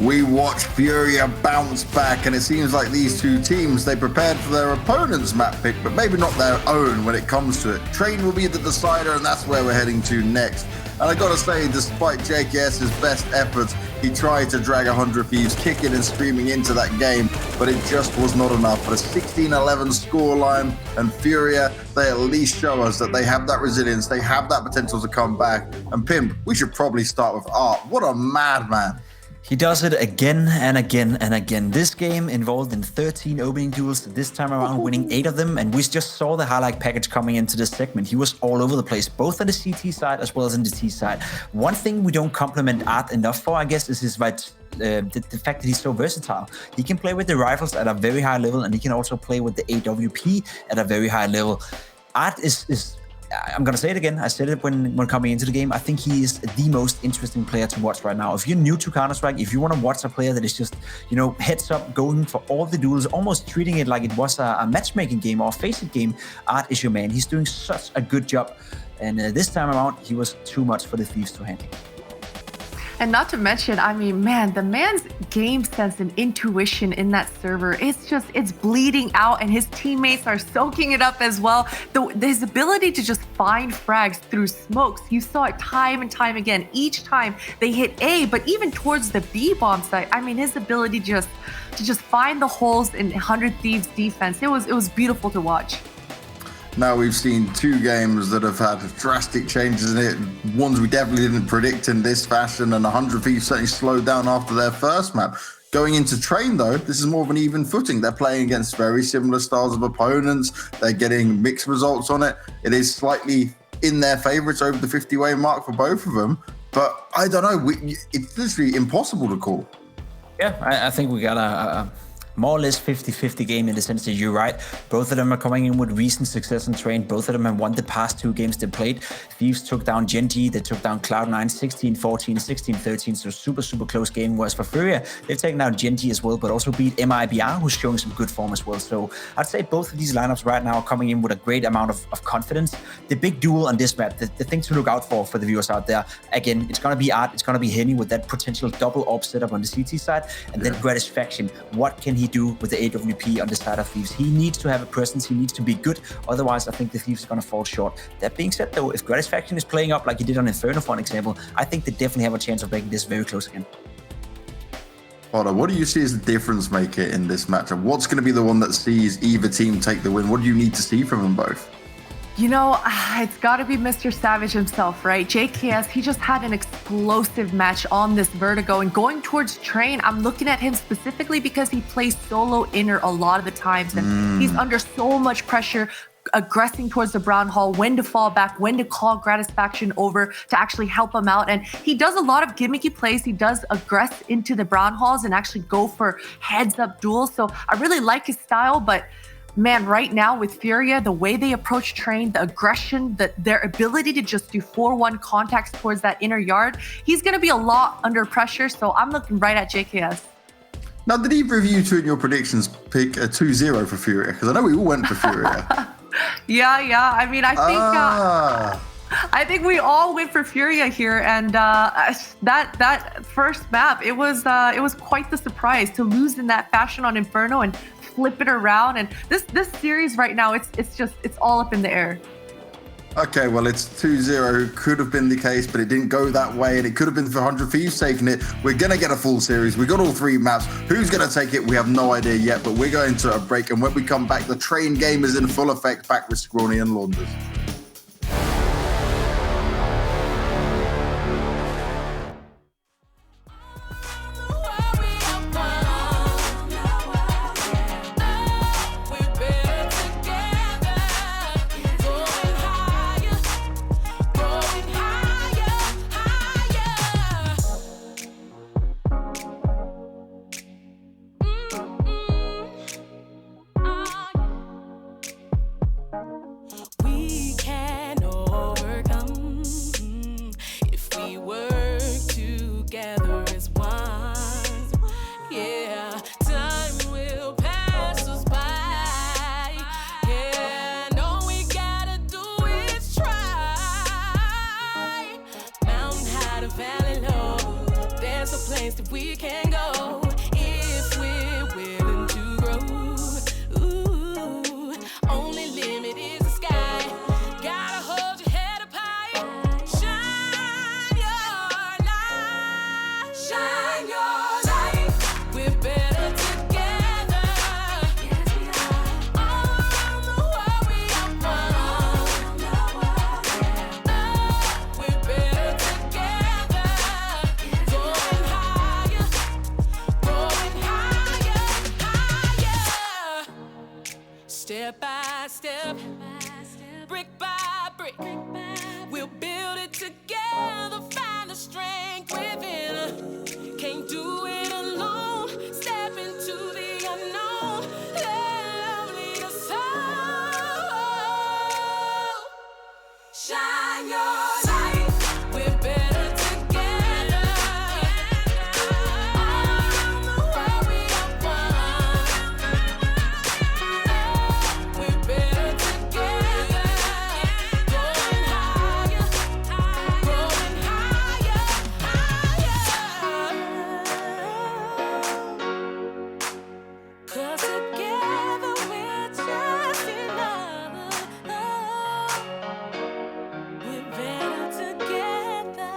We watched FURIA bounce back, and it seems like these two teams, they prepared for their opponent's map pick, but maybe not their own when it comes to it. Train will be the decider, and that's where we're heading to next. And I gotta say, despite JKS's best efforts, he tried to drag 100 Thieves kicking and screaming into that game, but it just was not enough. But a 16-11 scoreline, and FURIA, they at least show us that they have that resilience, they have that potential to come back. And Pimp, we should probably start with Art. What a madman. He does it again and again and again. This game involved in 13 opening duels, this time around winning 8 of them, and we just saw the highlight package coming into this segment. He was all over the place, both on the CT side as well as in the T side. One thing we don't compliment Art enough for, I guess, is his the fact that he's so versatile. He can play with the rifles at a very high level, and he can also play with the AWP at a very high level. Art is I'm going to say it again. I said it when coming into the game. I think he is the most interesting player to watch right now. If you're new to Counter-Strike, if you want to watch a player that is just, heads up, going for all the duels, almost treating it like it was a matchmaking game or a face-it game, Art is your man. He's doing such a good job. And this time around, he was too much for the Thieves to handle. And not to mention, I mean, man, the man's game sense and intuition in that server, it's bleeding out, and his teammates are soaking it up as well. His ability to just find frags through smokes, you saw it time and time again. Each time they hit A, but even towards the B bomb site, I mean, his ability to just find the holes in 100 Thieves defense, it was beautiful to watch. Now we've seen 2 games that have had drastic changes in it, ones we definitely didn't predict in this fashion, and 100 Thieves certainly slowed down after their first map. Going into Train, though, this is more of an even footing. They're playing against very similar styles of opponents. They're getting mixed results on it. It is slightly in their favor. It's over the 50-way mark for both of them. But I don't know. It's literally impossible to call. Yeah, I think we got a more or less 50-50 game in the sense that you're right. Both of them are coming in with recent success in Train. Both of them have won the past 2 games they played. Thieves took down Gen.G, they took down Cloud9 16-14, 16-13, so super close game. Whereas for FURIA, they've taken down Gen.G as well, but also beat MIBR, who's showing some good form as well. So I'd say both of these lineups right now are coming in with a great amount of confidence. The big duel on this map, the thing to look out for the viewers out there, again, it's going to be Art, it's going to be Henny with that potential double AWP setup on the CT side, and then Gratisfaction. What can he do with the AWP on the side of Thieves? He needs to have a presence, he needs to be good, otherwise I think the Thieves are going to fall short. That being said though, if Gratisfaction is playing up like he did on Inferno for an example, I think they definitely have a chance of making this very close again. Otter, what do you see as the difference maker in this matchup? What's going to be the one that sees either team take the win? What do you need to see from them both? You know, it's got to be Mr. Savage himself, right? JKS, he just had an explosive match on this Vertigo, and going towards Train, I'm looking at him specifically because he plays solo inner a lot of the times, and he's under so much pressure, aggressing towards the brown hall, when to fall back, when to call Gratisfaction over to actually help him out. And he does a lot of gimmicky plays. He does aggress into the brown halls and actually go for heads-up duels. So I really like his style, but man, right now with FURIA, the way they approach Train, the aggression, their ability to just do 4-1 contacts towards that inner yard, he's going to be a lot under pressure. So I'm looking right at JKS. Now, did either of you two in your predictions pick a 2-0 for FURIA? Because I know we all went for FURIA. Yeah. I mean, I think we all went for FURIA here, and that first map, it was quite the surprise to lose in that fashion on Inferno and flip it around. And this series right now, it's all up in the air. Okay, well, it's 2-0. Could have been the case, but it didn't go that way, and it could have been for 100 Thieves taking it. We're going to get a full series. We got all 3 maps. Who's going to take it? We have no idea yet, but we're going to a break, and when we come back, the Train game is in full effect, back with Scrawny and Launders. We place that we can go if we're willing to grow. Ooh, only limit is the sky. Gotta hold your head up high. Shine your light. Shine your light. We're better together. Yes, we are. All around the world we are one. We're better together. Going higher. Going higher. Higher. Step by step. Brick by brick. We'll build it together. Find the strength within. Can't do it alone. Step into the unknown. Let love lead us all. Shine your light. We're better together. All around the world we are one. We're better together. Going higher. Going higher. Higher. 'Cause together we're just enough. We're better together.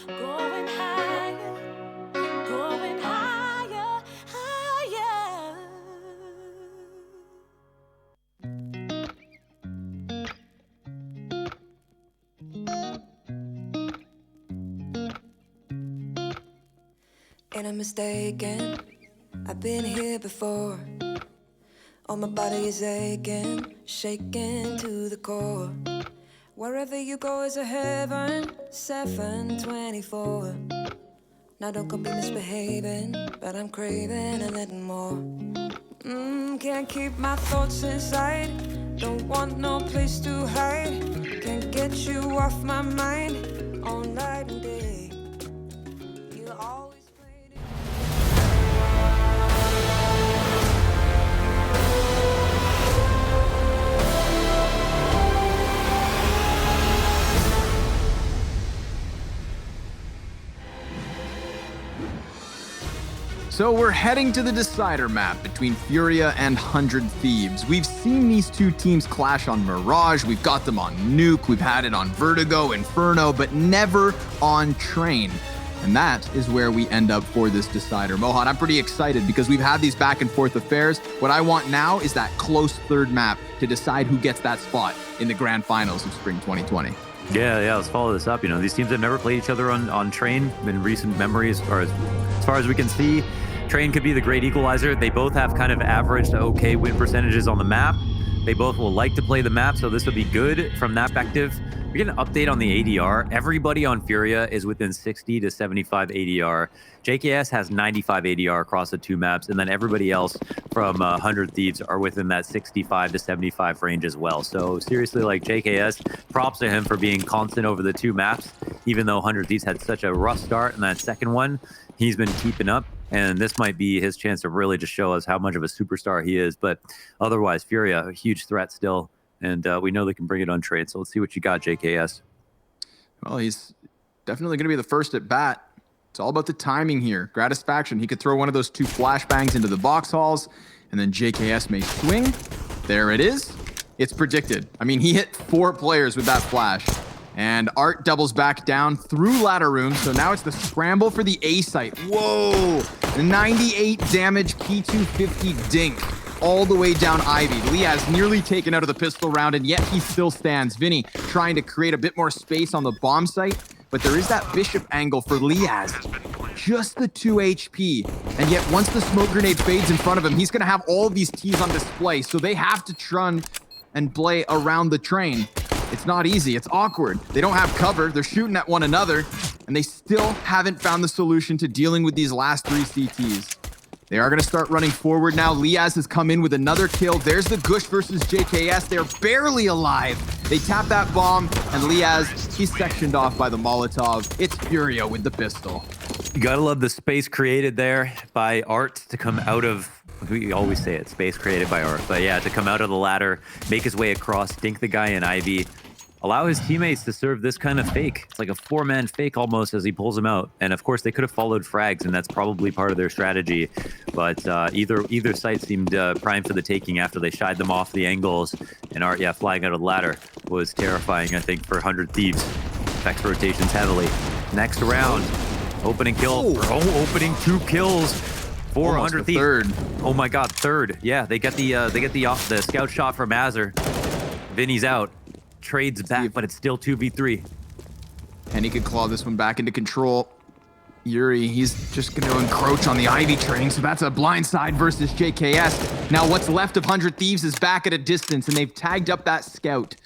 Going higher. Going higher. Higher. Ain't I mistaken? I've been here before. All my body is aching, shaking to the core. Wherever you go is a heaven, 7/24. Now don't go be misbehaving, but I'm craving a little more. Can't keep my thoughts inside, don't want no place to hide. Can't get you off my mind, all night and day. You always played it. So we're heading to the decider map between FURIA and 100 Thieves. We've seen these two teams clash on Mirage, we've got them on Nuke, we've had it on Vertigo, Inferno, but never on Train. And that is where we end up for this decider. Mohan, I'm pretty excited because we've had these back and forth affairs. What I want now is that close third map to decide who gets that spot in the grand finals of spring 2020. Yeah, let's follow this up. You know, these teams have never played each other on Train in recent memories, or as far as we can see. Train could be the great equalizer. They both have kind of average to okay win percentages on the map. They both will like to play the map, so this would be good from that perspective. We get an update on the ADR. Everybody on FURIA is within 60 to 75 ADR. JKS has 95 ADR across the two maps, and then everybody else from 100 Thieves are within that 65 to 75 range as well. So seriously, like JKS, props to him for being constant over the two maps, even though 100 Thieves had such a rough start in that second one. He's been keeping up, and this might be his chance to really just show us how much of a superstar he is. But otherwise, FURIA, a huge threat still, and we know they can bring it on Train. So let's see what you got, JKS. Well, he's definitely going to be the first at bat. It's all about the timing here. Gratisfaction, he could throw one of those two flashbangs into the box halls, and then JKS may swing. There it is. It's predicted. I mean, he hit 4 players with that flash. And Art doubles back down through ladder room, so now it's the scramble for the A site. Whoa! 98 damage P250 dink all the way down Ivy. Liaz nearly taken out of the pistol round, and yet he still stands. Vinny trying to create a bit more space on the bomb site, but there is that Bishop angle for Liaz. Just the 2 HP, and yet once the smoke grenade fades in front of him, he's going to have all of these T's on display, so they have to run and play around the train. It's not easy. It's awkward. They don't have cover. They're shooting at one another, and they still haven't found the solution to dealing with these last 3 CTs. They are going to start running forward now. Liaz has come in with another kill. There's the Gush versus JKS. They're barely alive. They tap that bomb, and Liaz, he's sectioned off by the Molotov. It's FURIA with the pistol. You gotta love the space created there by Art to come out of, we always say it, space created by Art, but yeah, to come out of the ladder, make his way across, dink the guy in Ivy. allow his teammates to serve this kind of fake. It's like a 4-man fake almost as he pulls him out. And of course, they could have followed frags, and that's probably part of their strategy. But either site seemed primed for the taking after they shied them off the angles. And flying out of the ladder was terrifying, I think, for 100 Thieves. Affects rotations heavily. Next round, opening kill. Opening 2 kills. 400 Thieves. Third. Oh my God, third. Yeah, they get the scout shot from Azur. Vinny's out. Trades back, but it's still 2v3. And he could claw this one back into control. Yuri, he's just going to encroach on the Ivy train, so that's a blind side versus JKS. Now what's left of 100 Thieves is back at a distance, and they've tagged up that scout.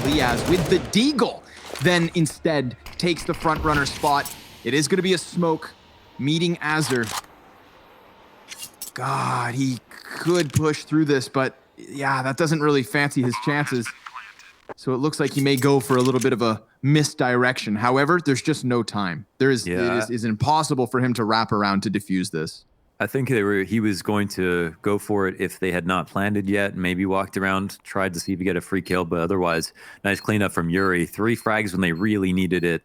Liaz with the deagle, then instead takes the front runner spot. It is going to be a smoke meeting Azur. God, he could push through this, but yeah, that doesn't really fancy his chances. So it looks like he may go for a little bit of a misdirection. However, there's just no time. It is impossible for him to wrap around to defuse this. I think he was going to go for it if they had not planned it yet. Maybe walked around, tried to see if he get a free kill, but otherwise, nice cleanup from Yuri. 3 frags when they really needed it.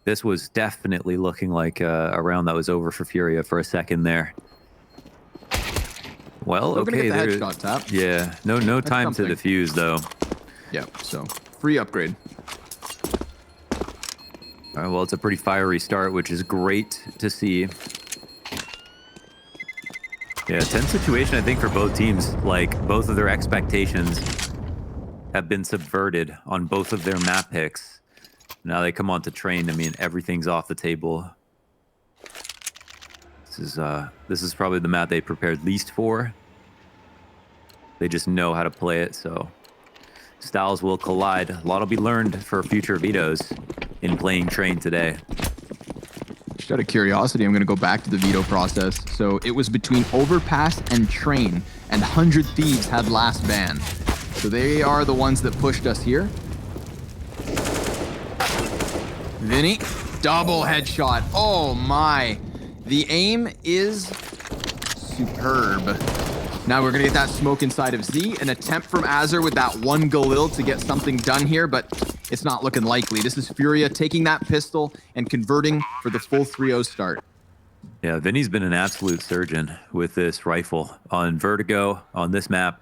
This was definitely looking like a round that was over for FURIA for a second there. Well, Still okay, gonna get the headshot tap. Yeah, no time to defuse though. Yeah, so free upgrade. All right, well, it's a pretty fiery start, which is great to see. Yeah, tense situation, I think, for both teams. Like, both of their expectations have been subverted on both of their map picks. Now they come on to train. I mean, everything's off the table. This is probably the map they prepared least for. They just know how to play it, so styles will collide. A lot will be learned for future vetoes in playing train today. Just out of curiosity, I'm going to go back to the veto process. So it was between Overpass and Train, and 100 Thieves had last ban. So they are the ones that pushed us here. Vinny, double headshot. Oh my. The aim is superb. Now we're going to get that smoke inside of Z. An attempt from Azur with that one Galil to get something done here, but it's not looking likely. This is FURIA taking that pistol and converting for the full 3-0 start. Yeah, Vinny's been an absolute surgeon with this rifle on Vertigo, on this map.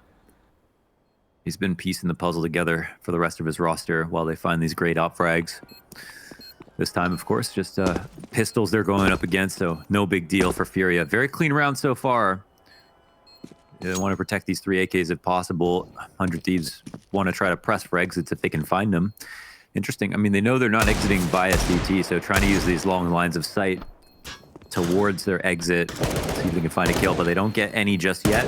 He's been piecing the puzzle together for the rest of his roster while they find these great op frags. This time, of course, just pistols they're going up against, so no big deal for FURIA. Very clean round so far. They want to protect these 3 AKs if possible. 100 Thieves want to try to press for exits if they can find them. Interesting. I mean, they know they're not exiting via CT, so trying to use these long lines of sight towards their exit. See if they can find a kill, but they don't get any just yet.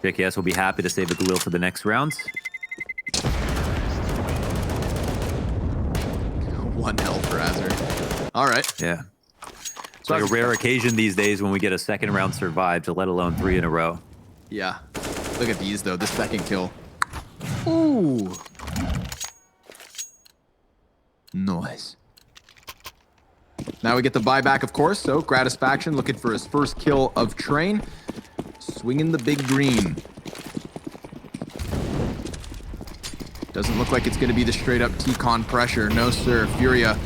JKS will be happy to save a Galil for the next rounds. 1 health for Azur. All right. Yeah. It's like a rare occasion these days when we get a second round survived, let alone 3 in a row. Yeah. Look at these, though. The second kill. Ooh. Nice. Now we get the buyback, of course, so Gratisfaction looking for his first kill of Train. Swinging the big green. Doesn't look like it's going to be the straight-up T-Con pressure. No, sir. FURIA,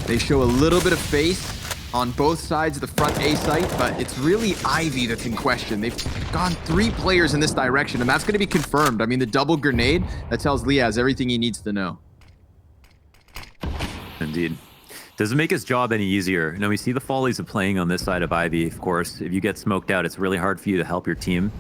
they show a little bit of face on both sides of the front A site, but it's really Ivy that's in question. They've gone 3 players in this direction, and that's going to be confirmed. I mean, the double grenade, that tells Liaz everything he needs to know. Indeed. Doesn't make his job any easier. You know, we see the follies of playing on this side of Ivy, of course. If you get smoked out, it's really hard for you to help your team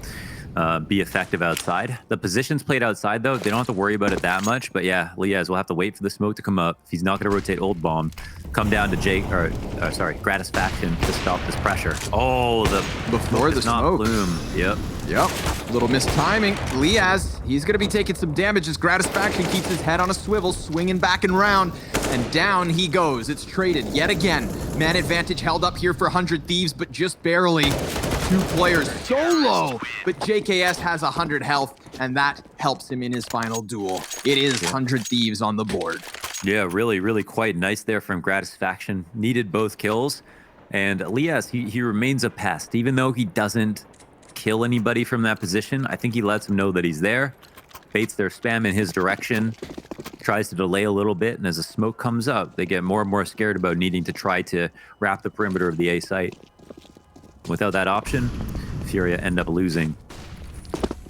be effective outside. The positions played outside, though, they don't have to worry about it that much. But yeah, Liaz will have to wait for the smoke to come up. If he's not going to rotate Old Bomb, come down to Gratisfaction to stop this pressure. Oh, before the smoke. Bloom. Yep. Little mistiming. Liaz, he's going to be taking some damage as Gratisfaction keeps his head on a swivel, swinging back and round, and down he goes. It's traded yet again. Man advantage held up here for 100 Thieves, but just barely. 2 players so low, but JKS has 100 health, and that helps him in his final duel. It is 100 Thieves on the board. Yeah, really, really quite nice there from Gratisfaction. Needed both kills. And Liaz, he remains a pest. Even though he doesn't kill anybody from that position, I think he lets him know that he's there. baits their spam in his direction, tries to delay a little bit, and as the smoke comes up, they get more and more scared about needing to try to wrap the perimeter of the A site. Without that option, FURIA end up losing.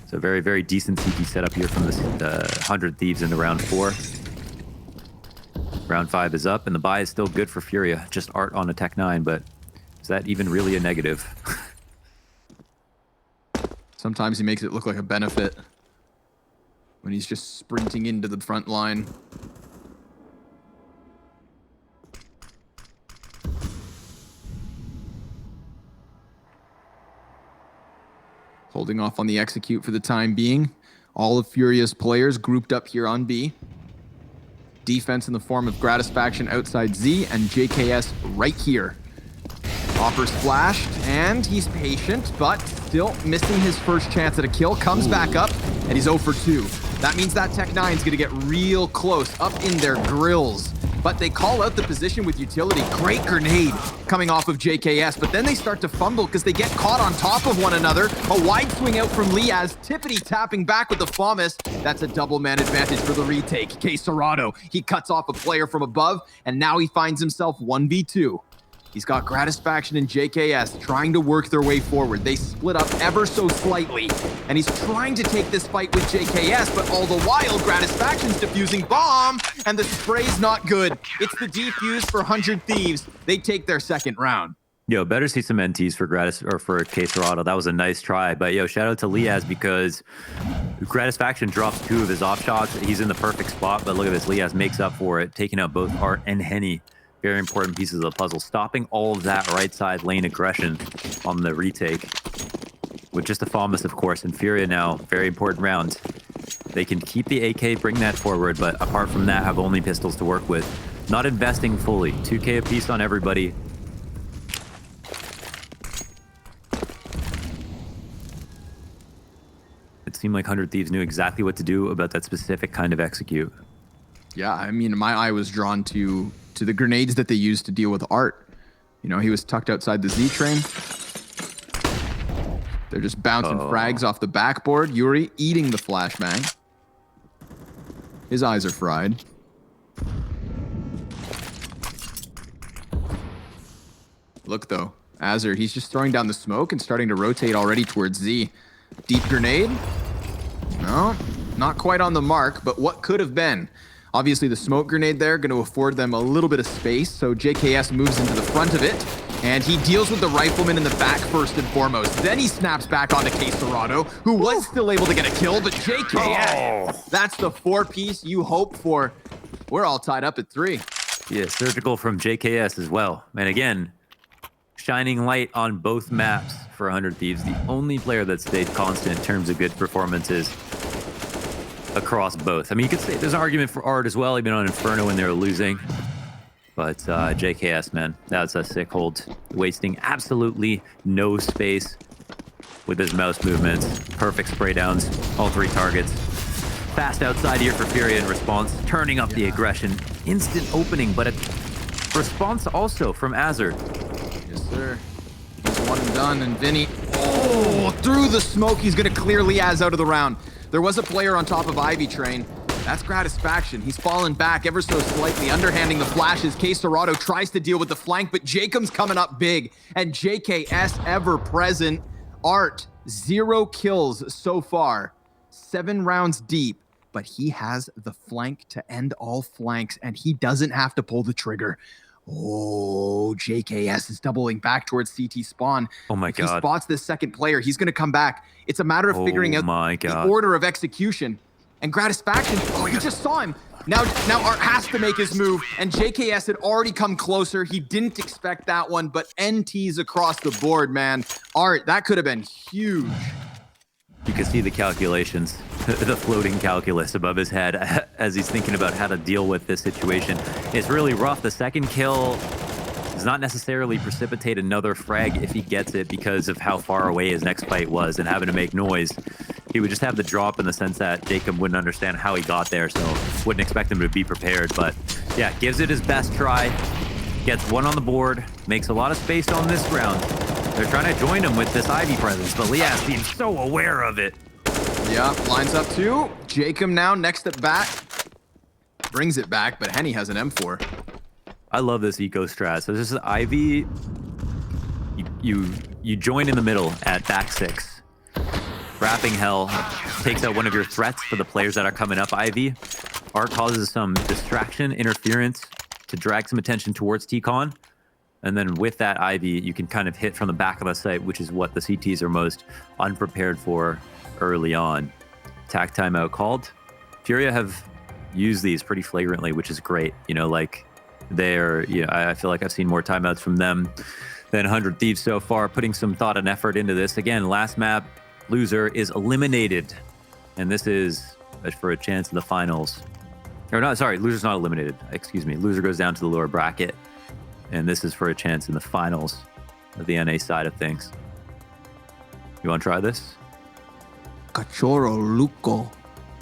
So very, very decent CT setup here from the 100 Thieves into round 4. Round 5 is up, and the buy is still good for FURIA. Just Art on a Tech 9, but is that even really a negative? Sometimes he makes it look like a benefit when he's just sprinting into the front line. Holding off on the execute for the time being. All of FURIA's players grouped up here on B. Defense in the form of Gratisfaction outside Z and JKS right here. Offers flashed, and he's patient, but still missing his first chance at a kill. Comes back up, and he's 0 for 2. That means that Tech 9's gonna get real close, up in their grills. But they call out the position with utility. Great grenade coming off of JKS, but then they start to fumble because they get caught on top of one another. A wide swing out from Liaz, Tippity tapping back with the FAMAS. That's a double man advantage for the retake. K Serrato, he cuts off a player from above, and now he finds himself 1v2. He's got Gratisfaction and JKS trying to work their way forward. They split up ever so slightly, and he's trying to take this fight with JKS, but all the while, Gratisfaction's defusing bomb, and the spray's not good. It's the defuse for 100 Thieves. They take their second round. Yo, better see some NTs for for K Serrato. That was a nice try, but yo, shout out to Liaz because Gratisfaction drops 2 of his off shots. He's in the perfect spot, but look at this. Liaz makes up for it, taking out both Art and Henny. Very important pieces of the puzzle, stopping all of that right side lane aggression on the retake. With just a FAMAS, of course, and FURIA now, very important round. They can keep the AK, bring that forward, but apart from that, have only pistols to work with. Not investing fully. 2K apiece on everybody. It seemed like 100 Thieves knew exactly what to do about that specific kind of execute. Yeah, I mean, my eye was drawn to the grenades that they used to deal with Art. You know, he was tucked outside the Z train. They're just bouncing frags off the backboard. Yuri eating the flashbang. His eyes are fried. Look, though. Azur, he's just throwing down the smoke and starting to rotate already towards Z. Deep grenade? No, not quite on the mark, but what could have been? Obviously, the smoke grenade there going to afford them a little bit of space, so JKS moves into the front of it, and he deals with the rifleman in the back first and foremost. Then he snaps back onto K Serrato, who was still able to get a kill, but JKS, that's the 4-piece you hope for. We're all tied up at 3. Yeah, surgical from JKS as well. And again, shining light on both maps for 100 Thieves. The only player that stayed constant in terms of good performances across both. I mean, you could say there's an argument for Art as well, even on Inferno when they were losing. But JKS, man, that's a sick hold. Wasting absolutely no space with his mouse movements. Perfect spray downs, all 3 targets. Fast outside here for FURIA in response, turning up the aggression. Instant opening, but a response also from Azur. Yes, sir. He's one and done, and Vinny, through the smoke, he's going to clear Liaz out of the round. There was a player on top of Ivy Train. That's Gratisfaction. He's fallen back ever so slightly, underhanding the flashes. K Serrato tries to deal with the flank, but Jacob's coming up big. And JKS ever present. Art, 0 kills so far. 7 rounds deep, but he has the flank to end all flanks, and he doesn't have to pull the trigger. Oh, JKS is doubling back towards CT spawn. Oh my God. He spots this second player. He's going to come back. It's a matter of figuring out the order of execution. And Gratisfaction, he just saw him. Now Art has to make his move, and JKS had already come closer. He didn't expect that one, but NTs across the board, man. Art, that could have been huge. You can see the calculations, the floating calculus above his head as he's thinking about how to deal with this situation. It's really rough. The second kill does not necessarily precipitate another frag if he gets it because of how far away his next fight was and having to make noise. He would just have the drop in the sense that Jacob wouldn't understand how he got there, so wouldn't expect him to be prepared. But yeah, gives it his best try, gets 1 on the board, makes a lot of space on this round. They're trying to join him with this Ivy presence, but Liaz seems so aware of it. Yeah, lines up two. Jacob now next at bat. Brings it back, but Henny has an M4. I love this eco strat. So this is Ivy. You join in the middle at back 6. Wrapping Hell takes out one of your threats for the players that are coming up, Ivy. Art causes some distraction, interference to drag some attention towards T-Con. And then with that Ivy, you can kind of hit from the back of the site, which is what the CTs are most unprepared for early on. Attack timeout called. FURIA have used these pretty flagrantly, which is great. You know, like they're, you know, I feel like I've seen more timeouts from them than 100 Thieves so far, putting some thought and effort into this. Again, last map, loser is eliminated. And this is for a chance in the finals. Or not, sorry, loser's not eliminated. Excuse me. Loser goes down to the lower bracket. And this is for a chance in the finals of the NA side of things. You want to try this? Cachorro Luco.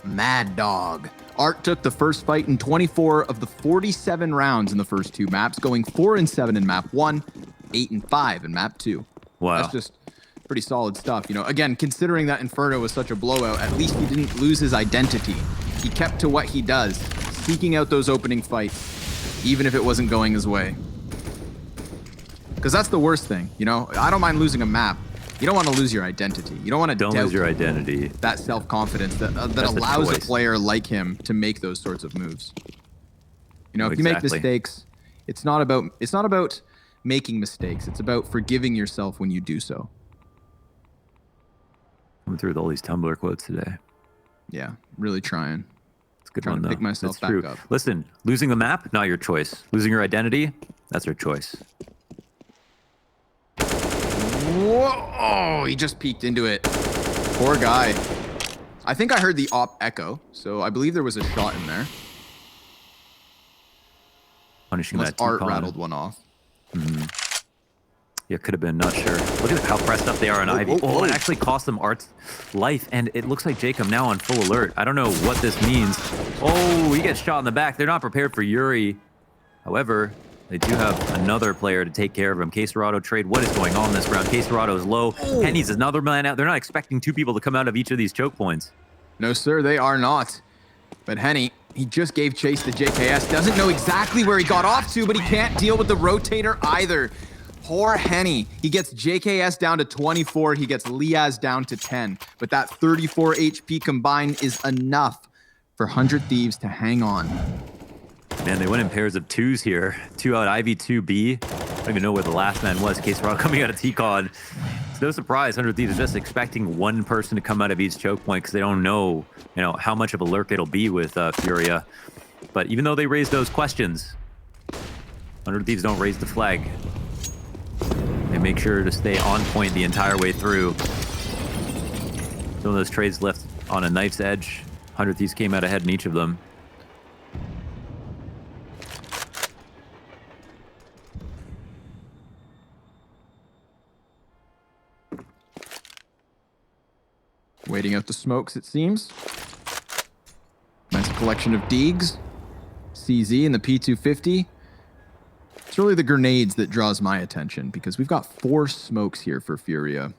Mad Dog. Art took the first fight in 24 of the 47 rounds in the first 2 maps, going 4-7 in map 1, 8-5 in map 2. Wow. That's just pretty solid stuff. You know, again, considering that Inferno was such a blowout, at least he didn't lose his identity. He kept to what he does, seeking out those opening fights, even if it wasn't going his way. Because that's the worst thing, you know? I don't mind losing a map. You don't want to lose your identity. You don't want to Don't lose your identity. that self-confidence that allows a player like him to make those sorts of moves. You know, if you make mistakes, it's not about making mistakes. It's about forgiving yourself when you do so. Coming through with all these Tumblr quotes today. Yeah, really trying. It's a good Trying one, to though. pick myself That's back true. up. Listen, losing the map, not your choice. Losing your identity, that's your choice. Whoa! Oh, he just peeked into it. Poor guy. I think I heard the op echo, so I believe there was a shot in there. Punishing Unless that Art T-Con. rattled one off. Yeah, could have been, not sure. Look at how pressed up they are on Ivy. Oh, it actually cost them Art's life, and it looks like Jacob now on full alert. I don't know what this means. Oh, he gets shot in the back. They're not prepared for Yuri. However, they do have another player to take care of him. Caserado trade. What is going on this round? Caserado is low. Henny's another man out. They're not expecting 2 people to come out of each of these choke points. No, sir, they are not. But Henny, he just gave chase to JKS. Doesn't know exactly where he got off to, but he can't deal with the rotator either. Poor Henny. He gets JKS down to 24. He gets Liaz down to 10. But that 34 HP combined is enough for 100 Thieves to hang on. Man, they went in pairs of 2s here. 2 out Ivy, 2B. I don't even know where the last man was. Caserado coming out of T-Con. It's no surprise 100 Thieves is just expecting one person to come out of each choke point because they don't know, you know, how much of a lurk it'll be with FURIA. But even though they raise those questions, 100 Thieves don't raise the flag. They make sure to stay on point the entire way through. Some of those trades left on a knife's edge. 100 Thieves came out ahead in each of them. Waiting out the smokes, it seems. Nice collection of Deegs. CZ and the P250. It's really the grenades that draws my attention because we've got 4 smokes here for FURIA.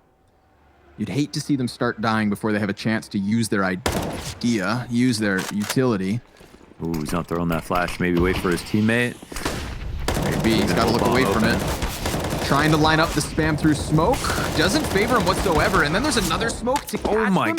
You'd hate to see them start dying before they have a chance to use their idea, use their utility. Ooh, he's not throwing that flash. Maybe wait for his teammate. Maybe he's got to look away from it. Trying to line up the spam through smoke. Doesn't favor him whatsoever. And then there's another smoke to catch him.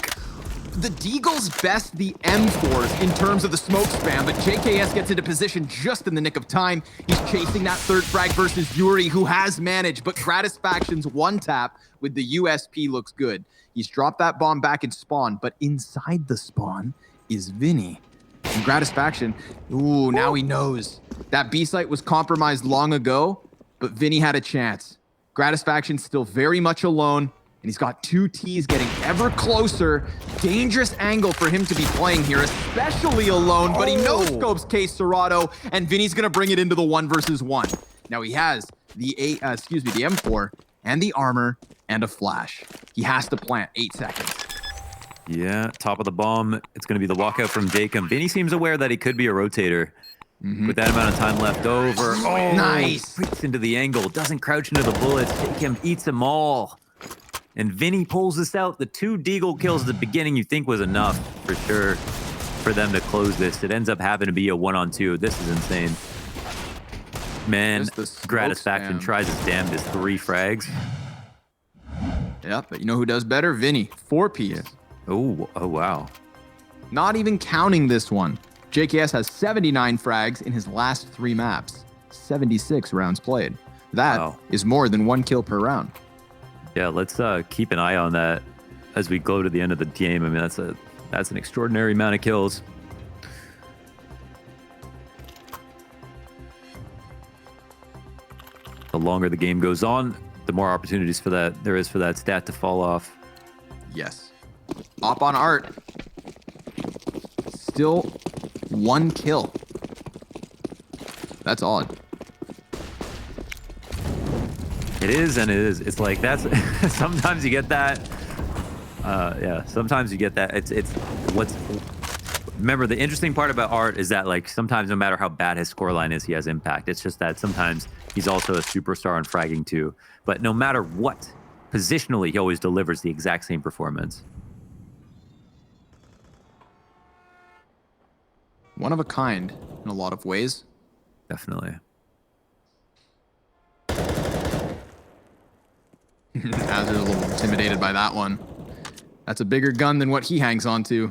The Deagle's best the M4s in terms of the smoke spam, but JKS gets into position just in the nick of time. He's chasing that third frag versus Yuri, who has managed, but Gratisfaction's one tap with the USP looks good. He's dropped that bomb back in spawn, but inside the spawn is Vinny. And Gratisfaction, ooh, now he knows. That B site was compromised long ago, but Vinny had a chance. Gratisfaction's still very much alone. And he's got 2 T's getting ever closer. Dangerous angle for him to be playing here, especially alone, but he no-scopes Caserado, and Vinny's gonna bring it into the 1 versus 1. Now he has the the M4 and the armor and a flash. He has to plant 8 seconds. Yeah, top of the bomb. It's going to be the walkout from Jacob. Vinny seems aware that he could be a rotator. With that amount of time left over. Oh, nice. Breaks into the angle. Doesn't crouch into the bullets. Jacob eats them all. And Vinny pulls this out. The 2 Deagle kills at the beginning you think was enough for sure for them to close this. It ends up having to be a 1-on-2. This is insane. Man, Gratisfaction tries his damnedest. 3 frags. Yeah, but you know who does better? Vinny. 4 PS. Oh, wow. Not even counting this one. JKS has 79 frags in his last 3 maps. 76 rounds played. That is more than 1 kill per round. Yeah, let's keep an eye on that as we go to the end of the game. I mean, that's an extraordinary amount of kills. The longer the game goes on, the more opportunities for that there is for that stat to fall off. Yes. Op on Art. Still 1 kill. That's odd. It is, and it is. It's like that's sometimes you get that. Yeah, sometimes you get that. It's what's. Remember, the interesting part about Art is that like sometimes no matter how bad his scoreline is, he has impact. It's just that sometimes he's also a superstar in fragging too. But no matter what, positionally, he always delivers the exact same performance. One of a kind in a lot of ways. Definitely. Azur's a little intimidated by that one. That's a bigger gun than what he hangs on to.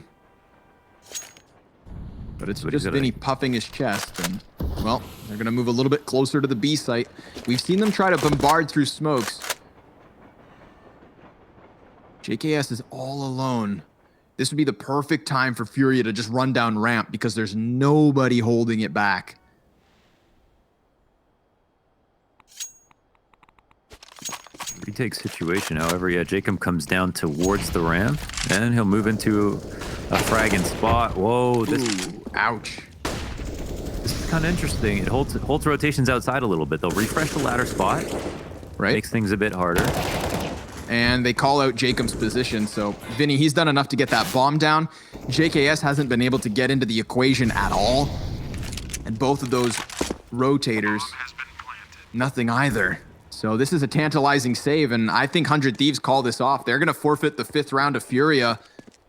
But it's just Vinny puffing his chest, and, well, they're going to move a little bit closer to the B site. We've seen them try to bombard through smokes. JKS is all alone. This would be the perfect time for FURIA to just run down ramp because there's nobody holding it back. Retake situation, however, yeah, Jacob comes down towards the ramp, and he'll move into a fragging spot. Whoa, this... Ooh, ouch. This is kind of interesting. It holds rotations outside a little bit. They'll refresh the ladder spot. Right. Makes things a bit harder. And they call out Jacob's position, so Vinny, he's done enough to get that bomb down. JKS hasn't been able to get into the equation at all. And both of those rotators, nothing either. So this is a tantalizing save, and I think 100 Thieves call this off. They're going to forfeit the 5th round of FURIA,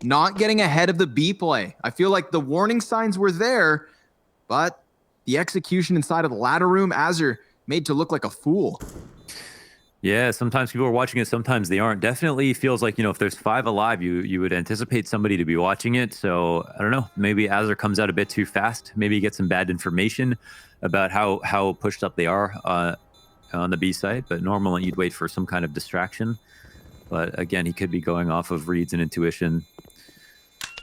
not getting ahead of the B play. I feel like the warning signs were there, but the execution inside of the ladder room, Azur made to look like a fool. Yeah, sometimes people are watching it, sometimes they aren't. Definitely feels like, you know, if there's 5 alive, you would anticipate somebody to be watching it. So, I don't know, maybe Azur comes out a bit too fast. Maybe he gets some bad information about how pushed up they are on the B side, but normally you'd wait for some kind of distraction. But again, he could be going off of reads and intuition.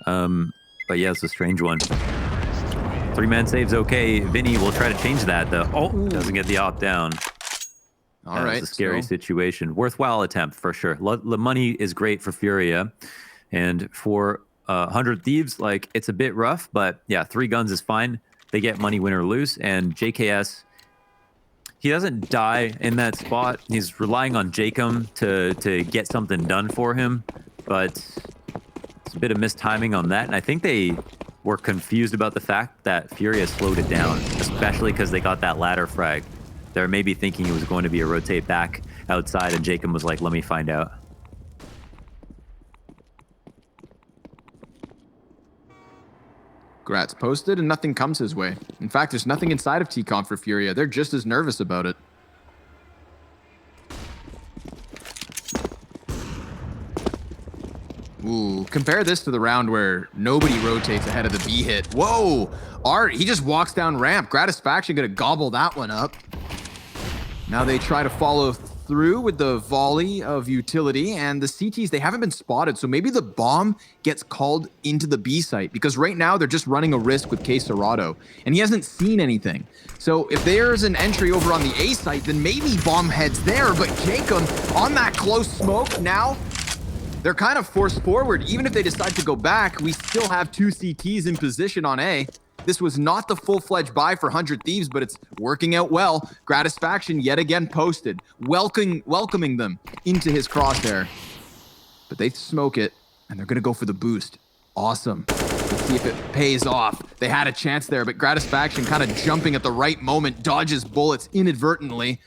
But yeah, it's a strange one. 3-man save's okay. Vinny will try to change that though. Oh, doesn't get the op down. All right, it's a scary situation. Worthwhile attempt for sure. The money is great for FURIA, and for 100 Thieves, like it's a bit rough, but yeah, 3 guns is fine. They get money win or lose, and JKS, he doesn't die in that spot. He's relying on Jacob to get something done for him, but it's a bit of mistiming on that. And I think they were confused about the fact that FURIA slowed it down, especially because they got that ladder frag. They're maybe thinking it was going to be a rotate back outside, and Jacob was like, let me find out. Gratz posted, and nothing comes his way. In fact, there's nothing inside of TCOM for FURIA. They're just as nervous about it. Ooh, compare this to the round where nobody rotates ahead of the B hit. Whoa! Art, he just walks down ramp. Gratisfaction gonna gobble that one up. Now they try to follow through with the volley of utility, and the CTs, they haven't been spotted, so maybe the bomb gets called into the B site, because right now they're just running a risk with K Serato, and he hasn't seen anything. So if there's an entry over on the A site, then maybe bomb heads there, but Jacob on that close smoke now, they're kind of forced forward. Even if they decide to go back, we still have 2 CTs in position on A. This was not the full-fledged buy for 100 Thieves, but it's working out well. Gratisfaction yet again posted, welcoming them into his crosshair. But they smoke it, and they're going to go for the boost. Awesome. Let's see if it pays off. They had a chance there, but Gratisfaction kind of jumping at the right moment, dodges bullets inadvertently.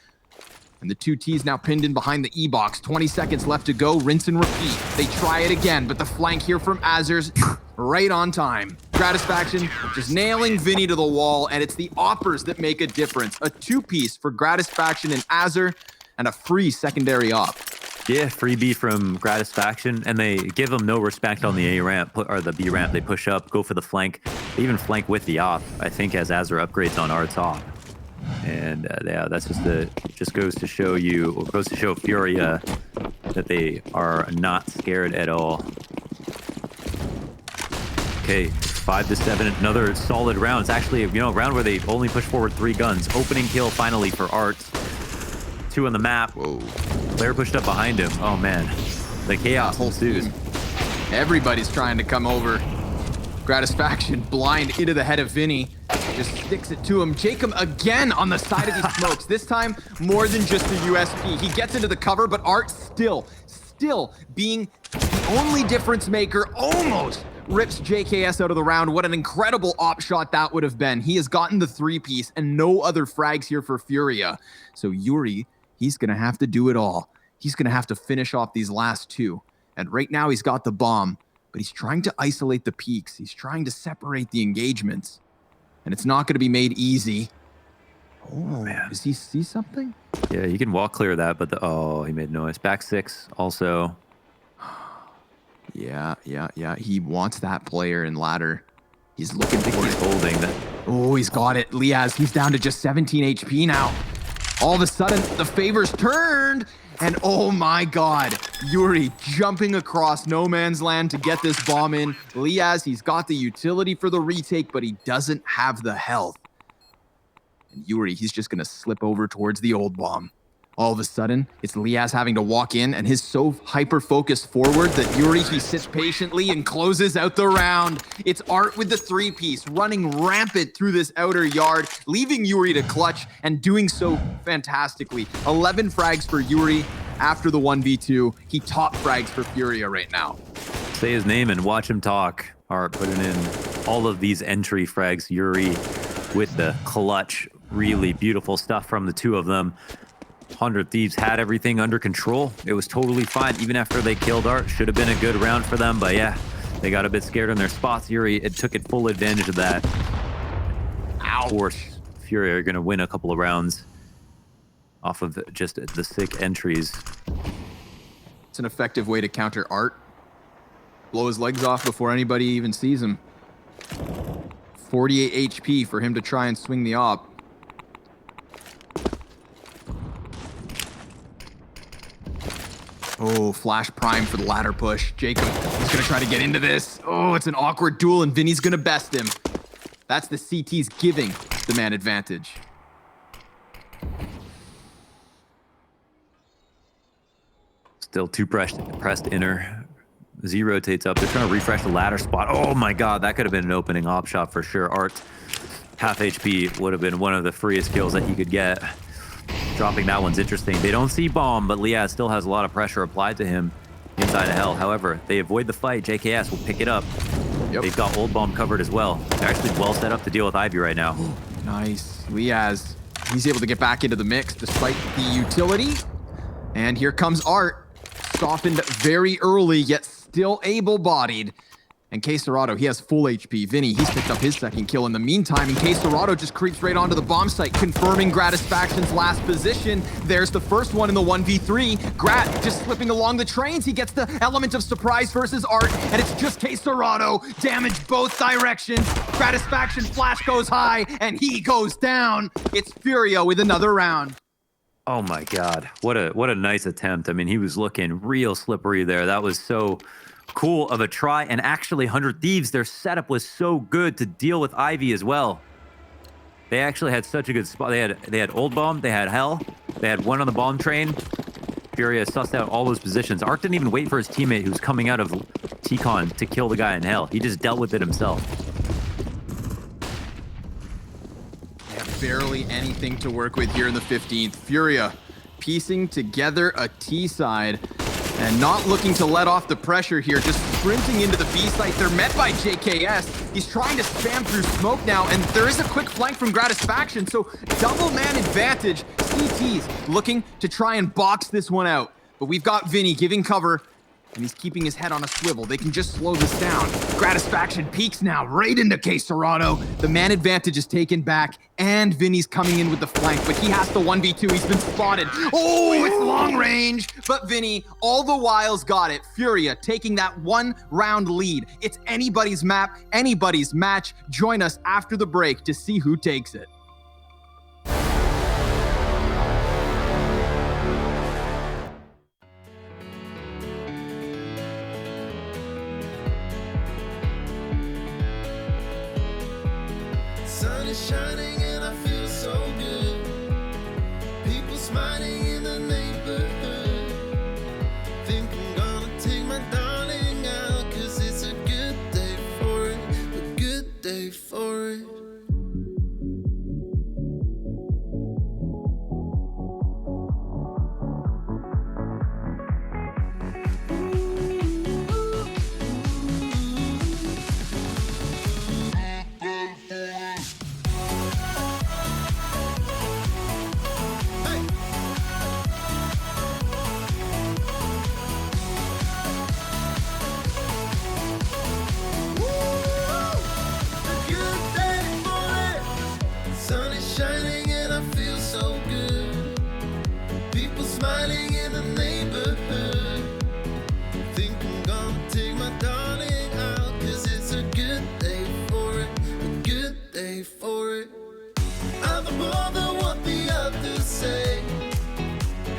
And the two T's now pinned in behind the E-box. 20 seconds left to go. Rinse and repeat. They try it again, but the flank here from Azer's right on time. Gratisfaction just nailing Vinny to the wall, and it's the oppers that make a difference. A two-piece for Gratisfaction and Azer, and a free secondary op. Yeah, freebie from Gratisfaction, and they give them no respect on the A ramp or the B ramp. They push up, go for the flank. They even flank with the op, I think, as Azer upgrades on our top. And yeah, that's just goes to show you, or goes to show FURIA that they are not scared at all. Okay, 5-7, another solid round. It's actually, you know, a round where they only push forward 3 guns. Opening kill finally for Art. 2 on the map. Whoa. Player pushed up behind him. Oh man, the chaos ensues. Everybody's trying to come over. Gratisfaction blind into the head of Vinny. Just sticks it to him. Jacob again on the side of these smokes. This time, more than just the USP. He gets into the cover, but Art still being the only difference maker, almost rips JKS out of the round. What an incredible op shot that would have been. He has gotten the 3-piece and no other frags here for FURIA. So Yuri, he's going to have to do it all. He's going to have to finish off these last 2. And right now he's got the bomb, but he's trying to isolate the peaks. He's trying to separate the engagements. And it's not going to be made easy. Oh, man. Does he see something? Yeah, he can walk clear of that, but oh, he made noise. Back 6 also. Yeah. He wants that player in ladder. He's looking for it. He's holding that. Oh, he's got it. Liaz, he's down to just 17 HP now. All of a sudden, the favors turned. And oh my God, Yuri jumping across no man's land to get this bomb in. Liaz, he's got the utility for the retake, but he doesn't have the health. And Yuri, he's just going to slip over towards the old bomb. All of a sudden, it's Liaz having to walk in, and his so hyper-focused forward that Yuri, he sits patiently and closes out the round. It's Art with the 3-piece, running rampant through this outer yard, leaving Yuri to clutch, and doing so fantastically. 11 frags for Yuri after the 1v2. He top frags for FURIA right now. Say his name and watch him talk. Art putting in all of these entry frags. Yuri with the clutch. Really beautiful stuff from the 2 of them. 100 Thieves had everything under control. It was totally fine, even after they killed Art. Should have been a good round for them, but yeah, they got a bit scared in their spots. Yuri, it took it full advantage of that. Of course, FURIA are going to win a couple of rounds off of just the sick entries. It's an effective way to counter Art. Blow his legs off before anybody even sees him. 48 HP for him to try and swing the op. Oh, flash prime for the ladder push. Jacob, he's going to try to get into this. Oh, it's an awkward duel, and Vinny's going to best him. That's the CT's giving the man advantage. Still 2 pressed inner. Z rotates up. They're trying to refresh the ladder spot. Oh my God, that could have been an opening op shot for sure. Art, half HP, would have been one of the freest kills that he could get. Dropping that one's interesting. They don't see bomb, but Liaz still has a lot of pressure applied to him inside of hell. However, they avoid the fight. JKS will pick it up. Yep. They've got old bomb covered as well. They're actually well set up to deal with Ivy right now. Nice. Liaz, he's able to get back into the mix despite the utility. And here comes Art. Softened very early, yet still able-bodied. And K-Serrato, he has full HP. Vinny, he's picked up his 2nd kill in the meantime, and K-Serrato just creeps right onto the bomb site, confirming Gratisfaction's last position. There's the first one in the 1v3. Grat just slipping along the trains. He gets the element of surprise versus Art, and it's just K-Serrato. Damage both directions. Gratisfaction flash goes high, and he goes down. It's FURIA with another round. Oh my God, what a nice attempt. I mean, he was looking real slippery there. That was so cool of a try. And actually, 100 Thieves, their setup was so good to deal with Ivy as well. They actually had such a good spot. They had old bomb, they had hell, they had one on the bomb train. FURIA sussed out all those positions. Arc didn't even wait for his teammate who's coming out of T-Con to kill the guy in hell. He just dealt with it himself. Barely anything to work with here in the 15th. FURIA piecing together a T side. And not looking to let off the pressure here, just sprinting into the B site. They're met by JKS. He's trying to spam through smoke now, and there is a quick flank from Gratisfaction, so double man advantage. CT's looking to try and box this one out. But we've got Vinny giving cover, and he's keeping his head on a swivel. They can just slow this down. Gratisfaction peeks now right into K-Serrano. The man advantage is taken back, and Vinny's coming in with the flank, but he has the 1v2. He's been spotted. Oh, it's long range, but Vinny all the while's got it. Furia taking that 1-round lead. It's anybody's map, anybody's match. Join us after the break to see who takes it. Sun is shining and I feel so good. People smiling in the neighborhood. Think I'm gonna take my darling out, 'cause it's a good day for it, a good day for it. Shining and I feel so good. People smiling in the neighborhood. Think I'm gonna take my darling out, 'cause it's a good day for it, a good day for it. I don't bother what the others say.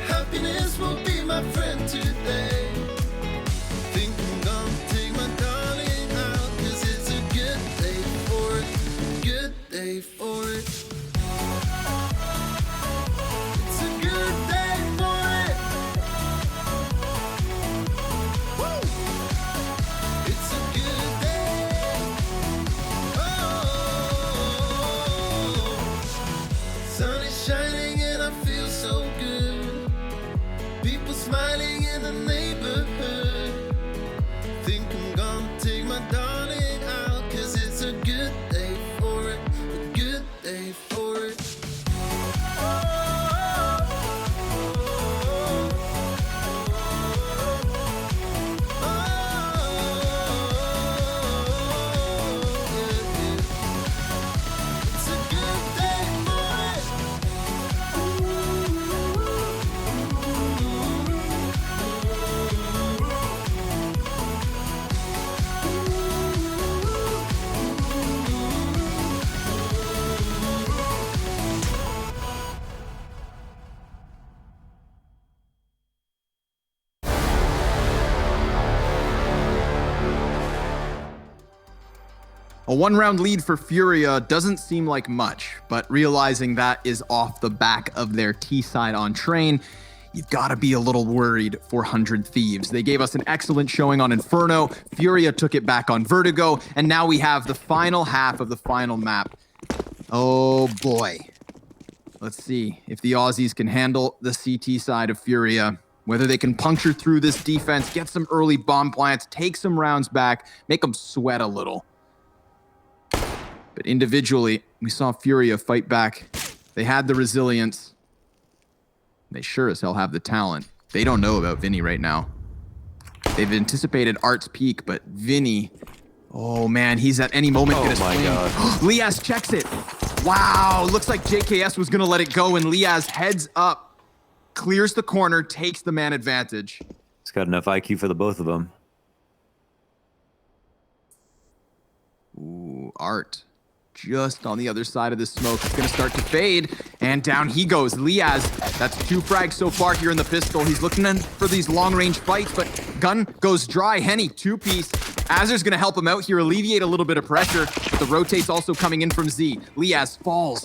Happiness will be my friend today. Think I'm gonna take my darling out, 'cause it's a good day for it, a good day for it. Sun is shining and I feel so good. People smiling in the neighborhood. Think I'm gonna take my darling out, 'cause it's a good day for it, a good day for it. A 1-round lead for Furia doesn't seem like much, but realizing that is off the back of their T side on Train, you've got to be a little worried for 100 Thieves. They gave us an excellent showing on Inferno, Furia took it back on Vertigo, and now we have the final half of the final map. Oh boy. Let's see if the Aussies can handle the CT side of Furia, whether they can puncture through this defense, get some early bomb plants, take some rounds back, make them sweat a little. But individually, we saw Furia fight back. They had the resilience. They sure as hell have the talent. They don't know about Vinny right now. They've anticipated Art's peak, but Vinny, oh man, he's at any moment gonna swing. God. Liaz checks it. Wow, looks like JKS was gonna let it go, and Liaz heads up, clears the corner, takes the man advantage. He's got enough IQ for the both of them. Ooh, Art. Just on the other side of the smoke. It's going to start to fade, and down he goes. Liaz, that's 2 frags so far here in the pistol. He's looking for these long-range fights, but gun goes dry. Henny, 2-piece. Azer's going to help him out here, alleviate a little bit of pressure. The rotate's also coming in from Z. Liaz falls.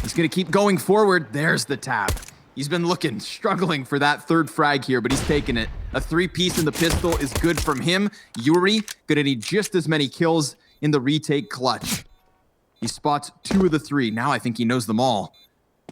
He's going to keep going forward. There's the tap. He's been struggling for that 3rd frag here, but he's taken it. A 3-piece in the pistol is good from him. Yuri, going to need just as many kills in the retake clutch. He spots 2 of the 3. Now I think he knows them all.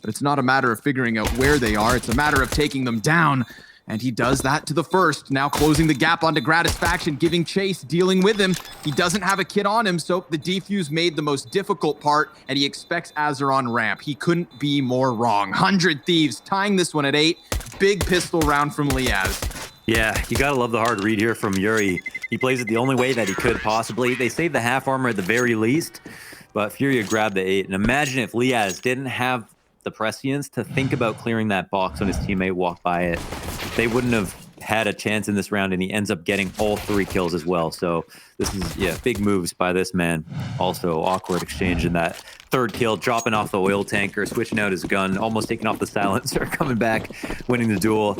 But it's not a matter of figuring out where they are. It's a matter of taking them down. And he does that to the first, now closing the gap onto Gratisfaction, giving chase, dealing with him. He doesn't have a kit on him, so the defuse made the most difficult part, and he expects Azur on ramp. He couldn't be more wrong. 100 Thieves tying this one at 8. Big pistol round from Liaz. Yeah, you gotta love the hard read here from Yuri. He plays it the only way that he could possibly. They saved the half armor at the very least, but FURIA grabbed the 8. And imagine if Liaz didn't have the prescience to think about clearing that box when his teammate walked by it. They wouldn't have had a chance in this round, and he ends up getting all 3 kills as well. So this is, yeah, big moves by this man. Also, awkward exchange in that 3rd kill, dropping off the oil tanker, switching out his gun, almost taking off the silencer, coming back, winning the duel.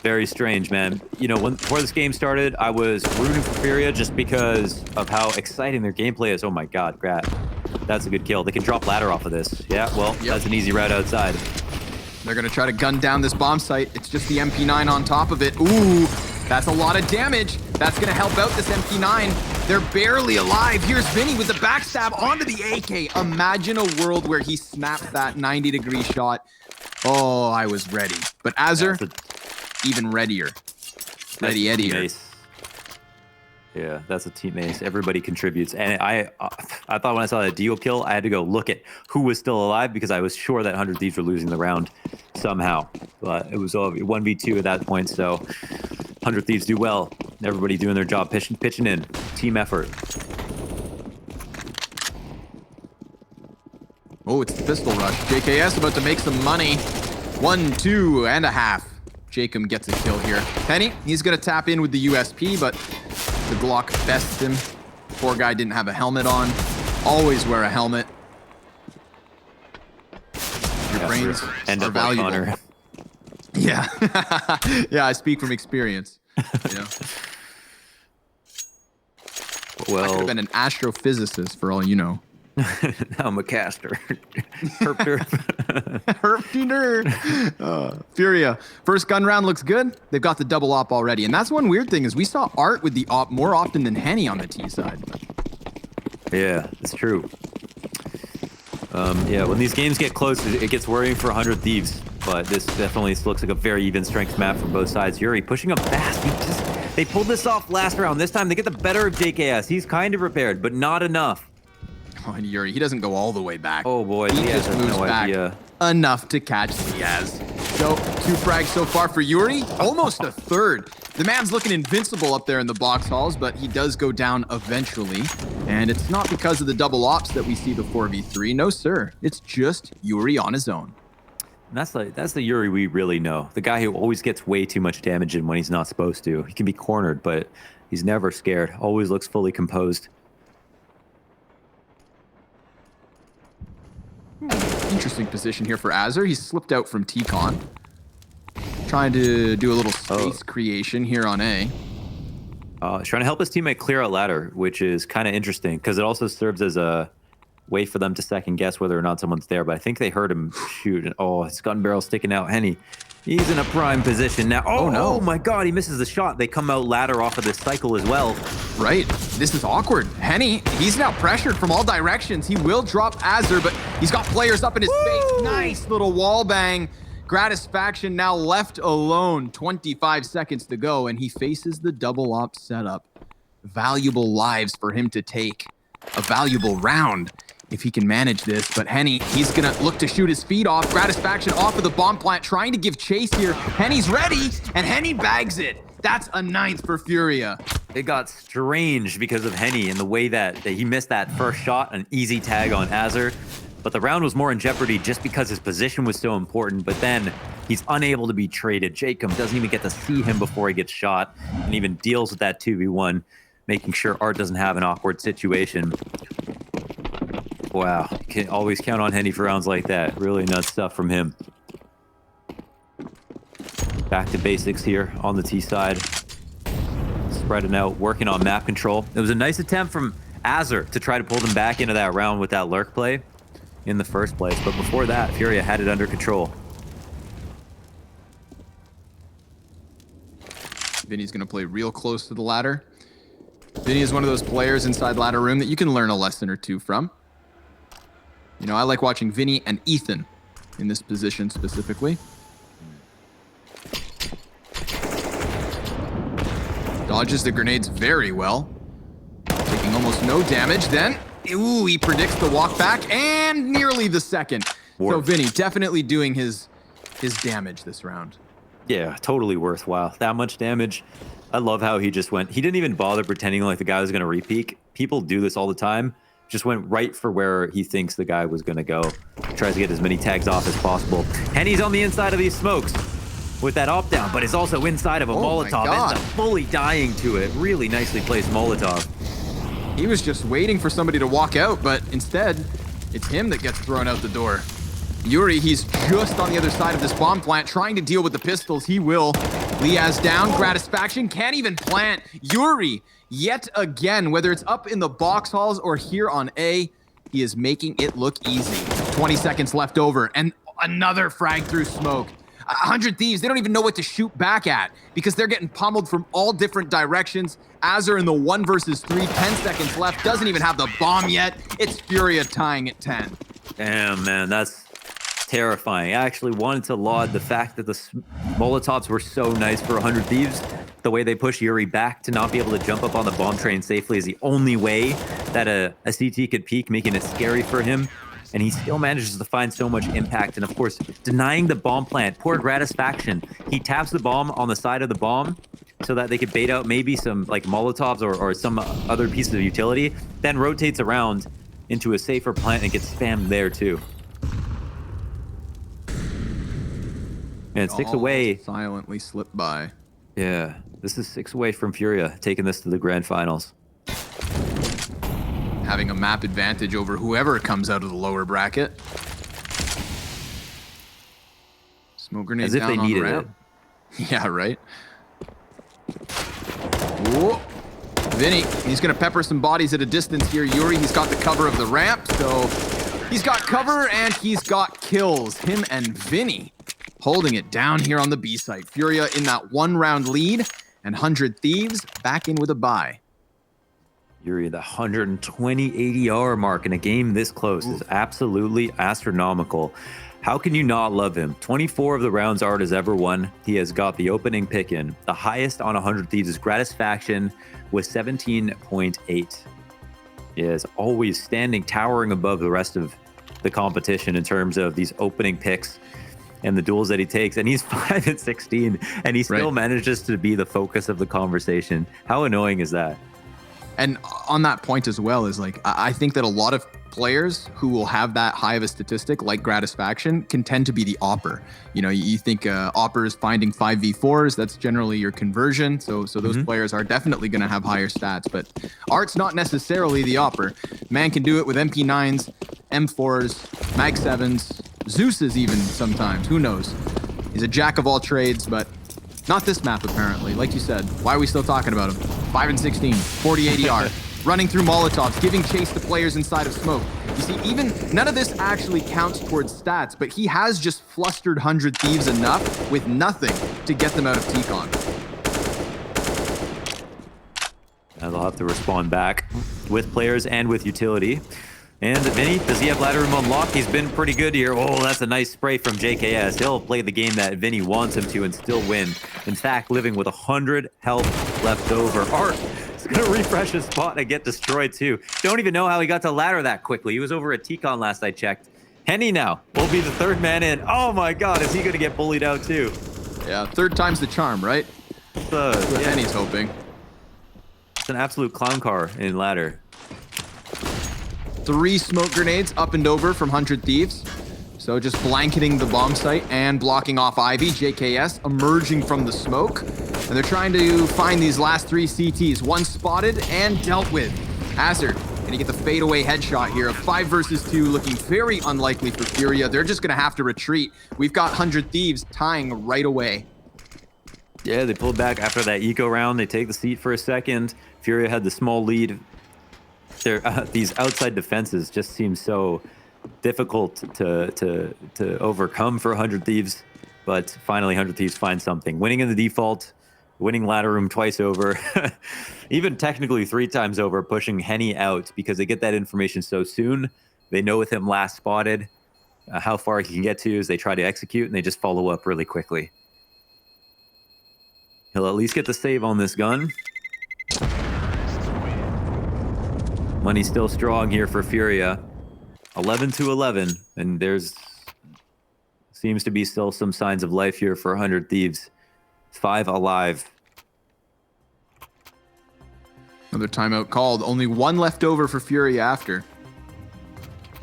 Very strange, man. You know, before this game started, I was rooting for FURIA just because of how exciting their gameplay is. Oh my God, Grat. That's a good kill. They can drop ladder off of this. Yeah, well, that's an easy route outside. They're going to try to gun down this bomb site. It's just the MP9 on top of it. Ooh, that's a lot of damage. That's going to help out this MP9. They're barely alive. Here's Vinny with the backstab onto the AK. Imagine a world where he snaps that 90-degree shot. Oh, I was ready. But Azur, even readier. Ready Eddie. Yeah, that's a team ace. Everybody contributes. And I thought when I saw that Dio kill, I had to go look at who was still alive because I was sure that 100 Thieves were losing the round somehow. But it was 1v2 at that point, so 100 Thieves do well. Everybody doing their job, pitching in. Team effort. Oh, it's the pistol rush. JKS about to make some money. 1, 2, and a half. Jacob gets a kill here. Penny, he's going to tap in with the USP, but the Glock bests him. Poor guy didn't have a helmet on. Always wear a helmet. Your brains are valuable. Yeah. Yeah, I speak from experience. Yeah. Well, I could have been an astrophysicist for all you know. Now I'm a caster. Herp derp. Furia. First gun round looks good. They've got the double op already. And that's one weird thing is we saw Art with the op more often than Henny on the T side. Yeah, it's true. Yeah, when these games get close, it gets worrying for 100 Thieves. But this definitely looks like a very even strength map from both sides. Yuri pushing up fast. They pulled this off last round. This time they get the better of JKS. He's kind of repaired, but not enough. Oh, and Yuri, he doesn't go all the way back. Oh boy, he just moves back enough to catch Diaz. So 2 frags so far for Yuri, almost a 3rd. The man's looking invincible up there in the box halls, but he does go down eventually. And it's not because of the double ops that we see the 4v3. No, sir. It's just Yuri on his own. And that's the Yuri we really know. The guy who always gets way too much damage in when he's not supposed to. He can be cornered, but he's never scared. Always looks fully composed. Interesting position here for Azur. He's slipped out from T-Con. Trying to do a little space creation here on A. He's trying to help his teammate clear out ladder, which is kind of interesting because it also serves as a way for them to second guess whether or not someone's there. But I think they heard him shoot. And, his gun barrel sticking out. Henny, he's in a prime position now. Oh, no. Oh my God, he misses the shot. They come out ladder off of this cycle as well. Right. This is awkward. Henny, he's now pressured from all directions. He will drop Azur, but he's got players up in his face. Nice little wall bang. Gratisfaction now left alone. 25 seconds to go, and he faces the double op setup. Valuable lives for him to take. A valuable round if he can manage this. But Henny, he's going to look to shoot his feet off. Gratisfaction off of the bomb plant, trying to give chase here. Henny's ready, and Henny bags it. That's a 9th for Furia. It got strange because of Henny and the way that he missed that first shot, an easy tag on Azur. But the round was more in jeopardy just because his position was so important. But then he's unable to be traded. Jacob doesn't even get to see him before he gets shot and even deals with that 2v1, making sure Art doesn't have an awkward situation. Wow, you can always count on Henny for rounds like that. Really nuts stuff from him. Back to basics here on the T side. Spreading out, working on map control. It was a nice attempt from Azur to try to pull them back into that round with that lurk play in the first place. But before that, Furia had it under control. Vinny's going to play real close to the ladder. Vinny is one of those players inside ladder room that you can learn a lesson or two from. You know, I like watching Vinny and Ethan in this position specifically. Dodges the grenades very well. Taking almost no damage. Then, ooh, he predicts the walk back and nearly the second. So Vinny definitely doing his damage this round. Yeah, totally worthwhile. That much damage. I love how he just went. He didn't even bother pretending like the guy was going to repeak. People do this all the time. Just went right for where he thinks the guy was going to go. Tries to get as many tags off as possible. Henny's on the inside of these smokes with that op down, but is also inside of a Molotov. Ends up fully dying to it. Really nicely placed Molotov. He was just waiting for somebody to walk out, but instead, it's him that gets thrown out the door. Yuri, he's just on the other side of this bomb plant, trying to deal with the pistols. He will. Liaz down, Gratisfaction can't even plant. Yuri, yet again, whether it's up in the box halls or here on A, he is making it look easy. 20 seconds left over, and another frag through smoke. 100 Thieves, they don't even know what to shoot back at because they're getting pummeled from all different directions. Azur in the 1 versus 3, 10 seconds left, doesn't even have the bomb yet. It's Furia tying at 10. Damn, man, that's terrifying. I actually wanted to laud the fact that the Molotovs were so nice for 100 Thieves. The way they push Yuri back to not be able to jump up on the bomb train safely is the only way that a CT could peek, making it scary for him. And he still manages to find so much impact. And of course, denying the bomb plant. Poor Gratisfaction. He taps the bomb on the side of the bomb so that they could bait out maybe some like Molotovs or some other piece of utility, then rotates around into a safer plant and gets spammed there too. And 6 away. Silently slipped by. Yeah, this is 6 away from Furia, taking this to the grand finals. Having a map advantage over whoever comes out of the lower bracket. Smoke grenade As if down they on the needed ramp. Yeah, right. Whoa. Vinny, he's gonna pepper some bodies at a distance here. Yuri, he's got the cover of the ramp, so he's got cover and he's got kills. Him and Vinny holding it down here on the B site. Furia in that 1-round lead, and 100 Thieves back in with a bye. Yuri, the 120 ADR mark in a game this close is absolutely astronomical. How can you not love him? 24 of the rounds Art has ever won. He has got the opening pick in. The highest on 100 Thieves is Gratisfaction with 17.8. He is always standing, towering above the rest of the competition in terms of these opening picks and the duels that he takes. And he's 5 and 16, and he still manages to be the focus of the conversation. How annoying is that? And on that point as well is like, I think that a lot of players who will have that high of a statistic like Gratisfaction can tend to be the opper. You know, you think oppers finding 5v4s, that's generally your conversion. So those players are definitely going to have higher stats, but Art's not necessarily the opper. Man can do it with MP9s, M4s, Mag 7s, Zeus's even sometimes, who knows? He's a jack of all trades, but not this map apparently. Like you said, why are we still talking about him? 5 and 16, 40 ADR, running through Molotovs, giving chase to players inside of smoke. You see, even none of this actually counts towards stats, but he has just flustered 100 Thieves enough with nothing to get them out of T-Con. And they'll have to respond back with players and with utility. And Vinny, does he have ladder room unlocked? He's been pretty good here. Oh, that's a nice spray from JKS. He'll play the game that Vinny wants him to and still win. In fact, living with 100 health left over. Art is going to refresh his spot and get destroyed too. Don't even know how he got to ladder that quickly. He was over at T-Con last I checked. Henny now will be the 3rd man in. Oh my God, is he going to get bullied out too? Yeah, 3rd time's the charm, right? That's what Henny's hoping. It's an absolute clown car in ladder. 3 smoke grenades up and over from 100 Thieves. So just blanketing the bomb site and blocking off Ivy. JKS emerging from the smoke. And they're trying to find these last 3 CTs. 1 spotted and dealt with. Azur, and you get the fadeaway headshot here. A 5 versus 2 looking very unlikely for Furia. They're just going to have to retreat. We've got 100 Thieves tying right away. Yeah, they pulled back after that eco round. They take the seat for a second. Furia had the small lead. These outside defenses just seem so difficult to overcome for 100 Thieves, but finally 100 Thieves find something. Winning in the default, winning ladder room twice over, even technically 3 times over, pushing Henny out because they get that information so soon. They know with him last spotted how far he can get to as they try to execute, and they just follow up really quickly. He'll at least get the save on this gun. Money's still strong here for Furia. 11-11, and there's seems to be still some signs of life here for 100 Thieves. 5 alive. Another timeout called. Only 1 left over for Furia after.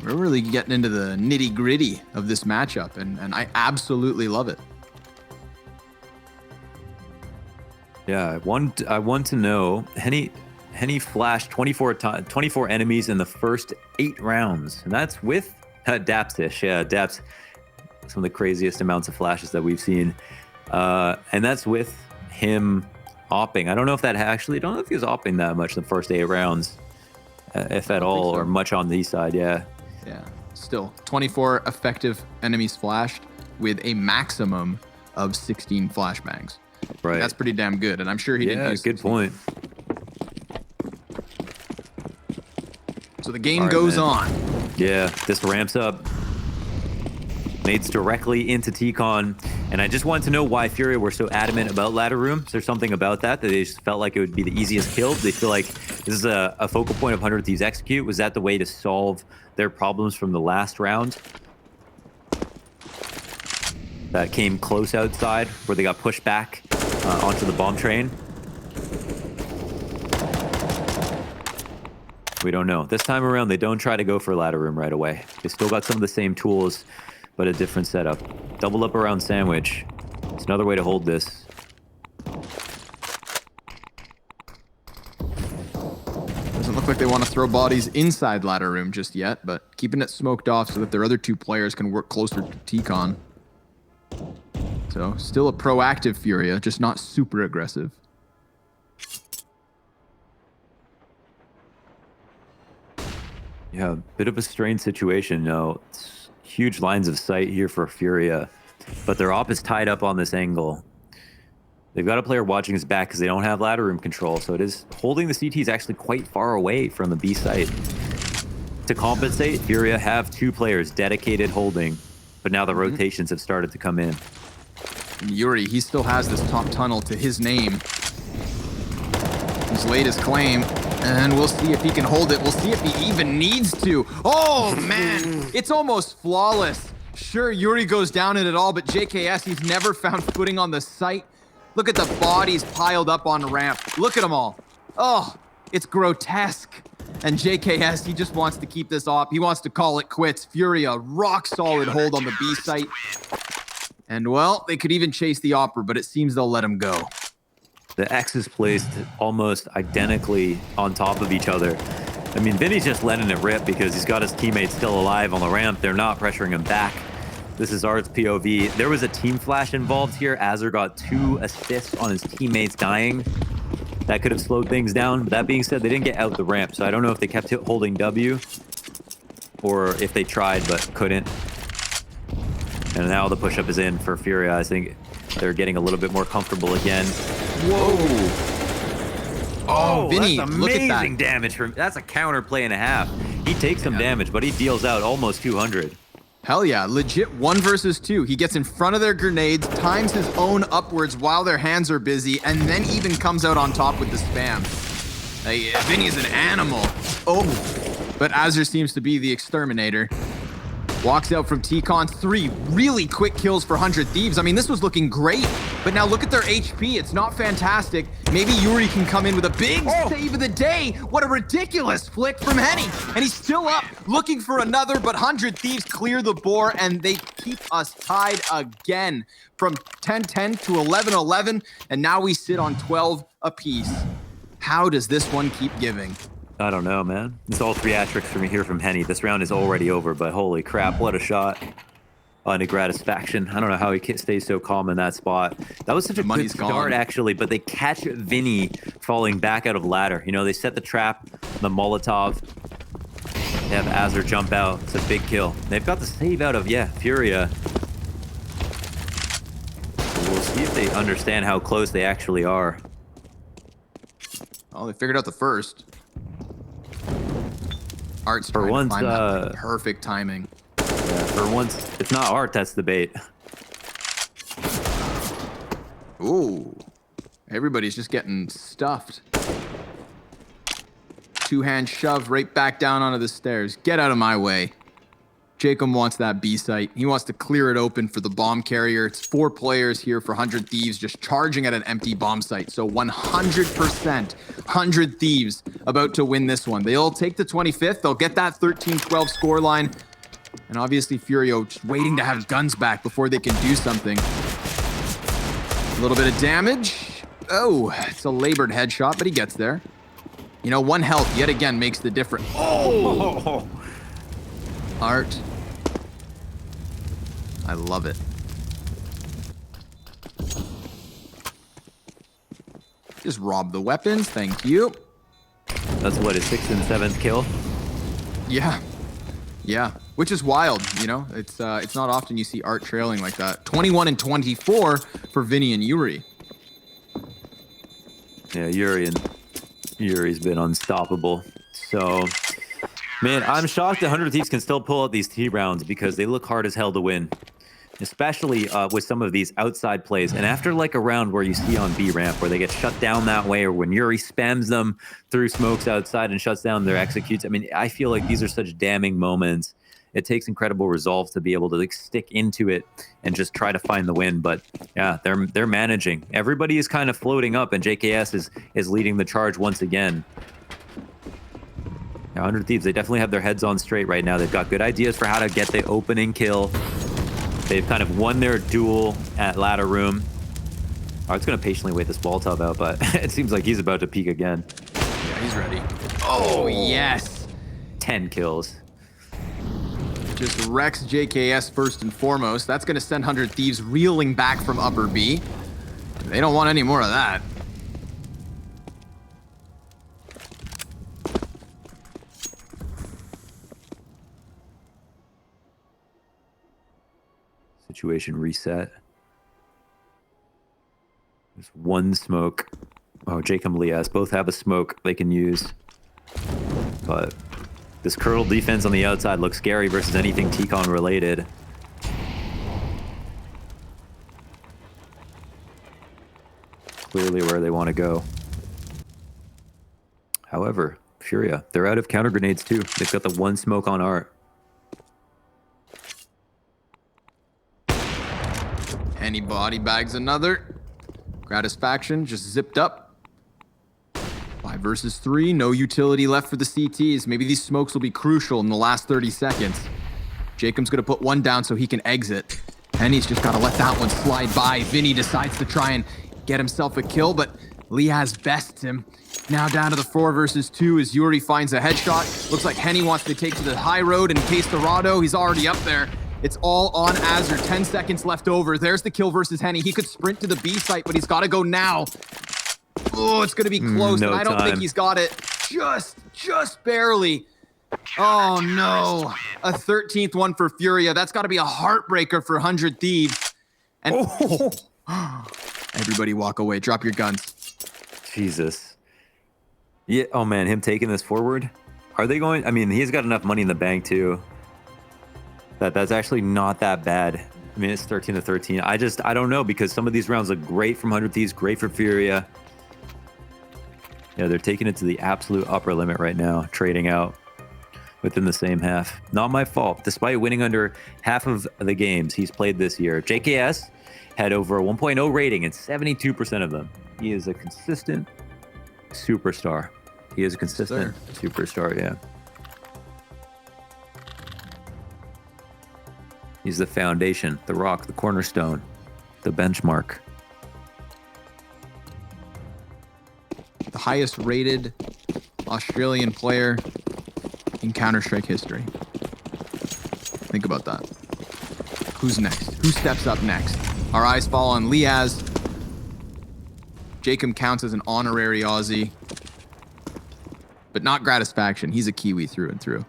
We're really getting into the nitty gritty of this matchup, and I absolutely love it. Yeah, I want to know. Henny flashed 24 enemies in the first 8 rounds, and that's with Dapsish. Yeah, Daps, some of the craziest amounts of flashes that we've seen, and that's with him opping. I don't know if that actually. I don't know if he was opping that much in the first 8 rounds, if at all, or much on the side. Yeah. Yeah. Still, 24 effective enemies flashed with a maximum of 16 flashbangs. Right. That's pretty damn good, and I'm sure he didn't use. Good point. So the game goes on. Yeah, this ramps up. Nades directly into T-Con, and I just wanted to know why Furia were so adamant about ladder room. Is there something about that they just felt like it would be the easiest kill? They feel like this is a focal point of 100 Thieves execute? Was that the way to solve their problems from the last round? That came close outside, where they got pushed back onto the bomb train. We don't know. This time around, they don't try to go for ladder room right away. They still got some of the same tools, but a different setup. Double up around sandwich. It's another way to hold this. Doesn't look like they want to throw bodies inside ladder room just yet, but keeping it smoked off so that their other 2 players can work closer to T-Con. So still a proactive Furia, just not super aggressive. Yeah, bit of a strange situation. No, it's huge lines of sight here for Furia, but their op is tied up on this angle. They've got a player watching his back because they don't have ladder room control, so it is holding the CT is actually quite far away from the B site. To compensate, Furia have 2 players dedicated holding, but now the rotations have started to come in. And Yuri, he still has this top tunnel to his name. He's laid his claim, and we'll see if he can hold it. We'll see if he even needs to. Oh, man, it's almost flawless. Sure, Yuri goes down in it all, but JKS, he's never found footing on the site. Look at the bodies piled up on ramp. Look at them all. Oh, it's grotesque. And JKS, he just wants to keep this off. He wants to call it quits. Furia, rock solid hold on the B site. And well, they could even chase the Opera, but it seems they'll let him go. The X is placed almost identically on top of each other. I mean, Vinny's just letting it rip because he's got his teammates still alive on the ramp. They're not pressuring him back. This is Art's POV. There was a team flash involved here. Azur got 2 assists on his teammates dying. That could have slowed things down. But that being said, they didn't get out the ramp. So I don't know if they kept holding W or if they tried but couldn't. And now the push-up is in for Furia. I think they're getting a little bit more comfortable again. Whoa. Oh, Vinny, that's look at amazing that. damage from. That's a counter play and a half. He takes some damage, but he deals out almost 200. Hell yeah, legit 1 versus 2. He gets in front of their grenades, times his own upwards while their hands are busy, and then even comes out on top with the spam. Vinny is an animal. Oh, but Azur seems to be the exterminator. Walks out from T-Con. 3 really quick kills for 100 Thieves. I mean, this was looking great, but now look at their HP. It's not fantastic. Maybe Yuri can come in with a big save of the day. What a ridiculous flick from Henny. And he's still up, looking for another, but 100 Thieves clear the board, and they keep us tied again from 10-10 to 11-11, and now we sit on 12 apiece. How does this one keep giving? I don't know, man. It's all 3 hat-tricks from here from Henny. This round is already over, but holy crap, what a shot on a Gratisfaction. I don't know how he stays so calm in that spot. That was such a good start, actually, but they catch Vinny falling back out of ladder. You know, they set the trap, the Molotov. They have Azur jump out. It's a big kill. They've got the save out of, Furia. We'll see if they understand how close they actually are. Oh, they figured out the first. Art's for once, perfect timing. Yeah, for once, it's not Art that's the bait. Ooh, everybody's just getting stuffed. two-hand shove right back down onto the stairs. Get out of my way. Jacob wants that B site. He wants to clear it open for the bomb carrier. It's 4 players here for 100 Thieves just charging at an empty bomb site. So 100% 100 Thieves about to win this one. They'll take the 25th. They'll get that 13-12 scoreline. And obviously Furio just waiting to have guns back before they can do something. A little bit of damage. Oh, it's a labored headshot, but he gets there. You know, 1 health yet again makes the difference. Oh! Art. I love it. Just rob the weapons, thank you. That's what, his 6th and 7th kill? Yeah. Yeah, which is wild, you know? It's not often you see Art trailing like that. 21 and 24 for Vinny and Yuri. Yeah, Yuri's been unstoppable. So, man, I'm shocked that 100 Thieves can still pull out these T rounds because they look hard as hell to win. Especially with some of these outside plays. And after like a round where you see on B ramp where they get shut down that way, or when Yuri spams them through smokes outside and shuts down their executes. I mean, I feel like these are such damning moments. It takes incredible resolve to be able to like stick into it and just try to find the win. But yeah, they're managing. Everybody is kind of floating up, and JKS is leading the charge once again. Now, 100 Thieves, they definitely have their heads on straight right now. They've got good ideas for how to get the opening kill. They've kind of won their duel at ladder room. Art's going to patiently wait this ball tub out, but it seems like he's about to peak again. Yeah, he's ready. Oh, yes. 10 kills. Just wrecks JKS first and foremost. That's going to send 100 Thieves reeling back from upper B. They don't want any more of that. Situation reset. There's 1 smoke. Oh, Jacob and Lias both have a smoke they can use. But this curl defense on the outside looks scary versus anything T-Con related. Clearly where they want to go. However, Furia, they're out of counter grenades too. They've got the 1 smoke on Art. Henny body bags another. Gratisfaction just zipped up. 5 versus 3. No utility left for the CTs. Maybe these smokes will be crucial in the last 30 seconds. Jacob's going to put 1 down so he can exit. Henny's just got to let that one slide by. Vinny decides to try and get himself a kill, but Liaz bests him. Now down to the 4 versus 2 as Yuri finds a headshot. Looks like Henny wants to take to the high road and case Dorado. He's already up there. It's all on Azur. 10 seconds left over. There's the kill versus Henny. He could sprint to the B site, but he's got to go now. Oh, it's going to be close, no and I don't think time. he's got it. Just barely. Oh, no. A 13th one for Furia. That's got to be a heartbreaker for 100 Thieves. And everybody walk away. Drop your guns. Jesus. Yeah. Oh man, him taking this forward. Are they going? I mean, he's got enough money in the bank too. That's actually not that bad. I mean, it's 13 to 13. I don't know, because some of these rounds look great from 100 Thieves, great for Furia. Yeah, they're taking it to the absolute upper limit right now, trading out within the same half. Not my fault. Despite winning under half of the games he's played this year, JKS had over a 1.0 rating in 72% of them. He is a consistent superstar. He is a consistent superstar, yeah. He's the foundation, the rock, the cornerstone, the benchmark. The highest rated Australian player in Counter-Strike history. Think about that. Who's next? Who steps up next? Our eyes fall on Liaz. Jacob counts as an honorary Aussie, but not Gratisfaction. He's a Kiwi through and through.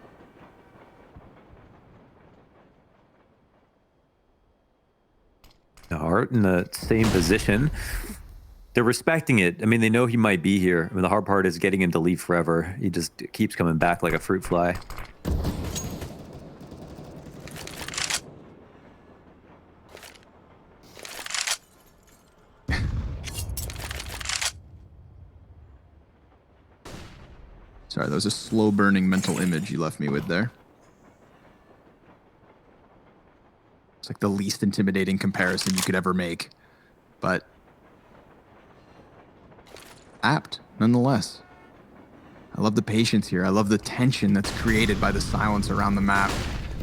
Art in the same position. They're respecting it. I mean, they know he might be here. I mean, the hard part is getting him to leave forever. He just keeps coming back like a fruit fly. Sorry, that was a slow burning mental image you left me with there. It's like the least intimidating comparison you could ever make, but apt nonetheless. I love the patience here. I love the tension that's created by the silence around the map.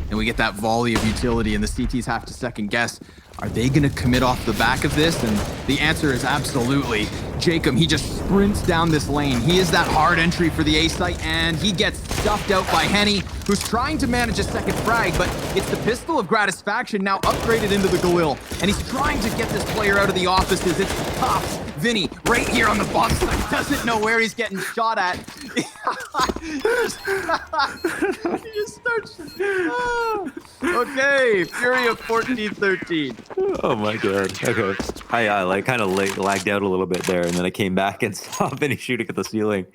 And we get that volley of utility, and the CTs have to second guess. Are they going to commit off the back of this? And the answer is absolutely. Jacob, he just sprints down this lane. He is that hard entry for the A site, and he gets stuffed out by Henny, who's trying to manage a second frag, but it's the pistol of Gratisfaction now upgraded into the Galil, and he's trying to get this player out of the offices. It's tough. Vinny, right here on the box side, doesn't know where he's getting shot at. He just starts. Okay, FURIA 14-13. Oh my god. Okay. I like kind of lagged out a little bit there, and then I came back and saw Vinny shooting at the ceiling.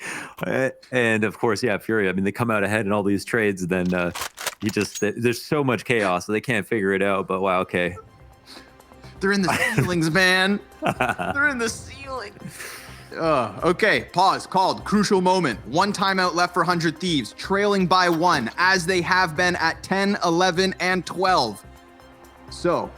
And of course, yeah, FURIA. I mean, they come out ahead in all these trades, then there's so much chaos, so they can't figure it out. But wow, okay. They're in the ceilings, man. They're in the ceiling. Okay, pause, called, crucial moment. One timeout left for 100 Thieves, trailing by 1, as they have been at 10, 11, and 12. So,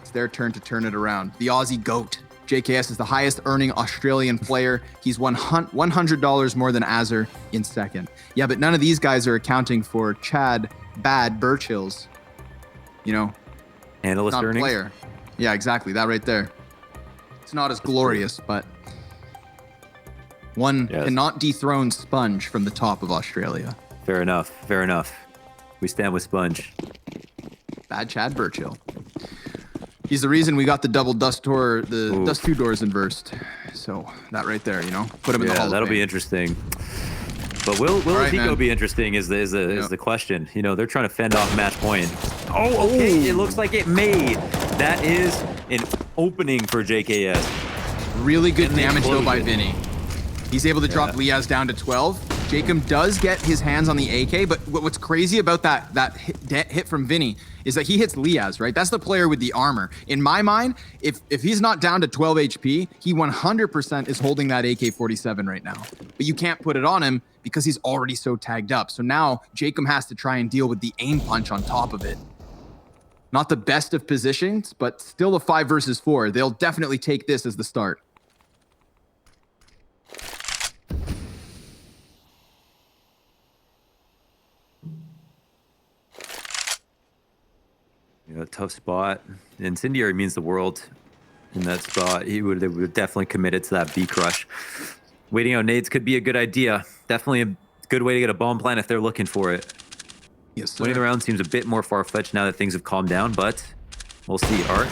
it's their turn to turn it around. The Aussie GOAT. JKS is the highest earning Australian player. He's won $100 more than Azur in second. Yeah, but none of these guys are accounting for Chad Bad Birchill's, Analyst not earnings. player. Yeah, exactly. That right there. It's not as glorious, but one cannot dethrone Sponge from the top of Australia. Fair enough. Fair enough. We stand with Sponge. Bad Chad Birchill. He's the reason we got the double Dust Tour, the Dust 2 doors inversed. So that right there, put him in the Hall of that'll Fame. be interesting. But will Zico be interesting is the question. They're trying to fend off match point. Oh, okay. It looks like it may. That is an opening for JKS. Really good damage though by Vinny. He's able to drop Liaz down to 12. Jacob does get his hands on the AK, but what's crazy about that hit from Vinny is that he hits Liaz, right? That's the player with the armor. In my mind, if he's not down to 12 HP, he 100% is holding that AK-47 right now. But you can't put it on him because he's already so tagged up. So now Jacob has to try and deal with the aim punch on top of it. Not the best of positions, but still a 5 versus 4. They'll definitely take this as the start. Tough spot. Incendiary means the world in that spot. They would definitely committed to that B crush. Waiting out nades could be a good idea. Definitely a good way to get a bomb plant if they're looking for it. Yes, sir. Winning the round seems a bit more far-fetched now that things have calmed down, but we'll see. Art.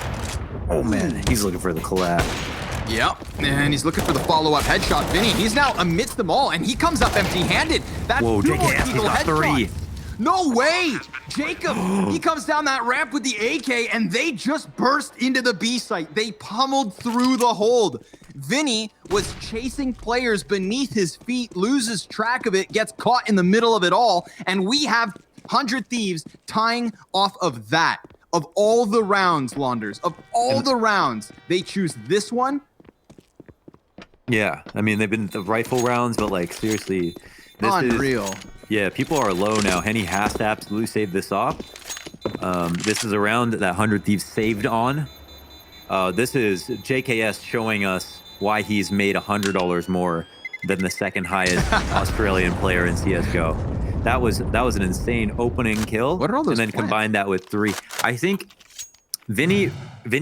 Oh man, he's looking for the collab. Yep, and he's looking for the follow-up headshot. Vinny, he's now amidst them all, and he comes up empty-handed. That's whoa, two more JKS, he's Eagle got headshots. 3. No way! Jacob, he comes down that ramp with the AK, and they just burst into the B site. They pummeled through the hold. Vinny was chasing players beneath his feet, loses track of it, gets caught in the middle of it all, and we have 100 Thieves tying off of that. Of all the rounds, Launders, of all the rounds, they choose this one. Yeah, I mean, they've been the rifle rounds, but like, seriously, this Unreal. Yeah, people are low now. Henny has to absolutely save this off. This is a round that 100 Thieves saved on. This is JKS showing us why he's made $100 more than the second highest Australian player in CSGO. That was an insane opening kill. What are all those And then plants? combine that with 3. I think Vinny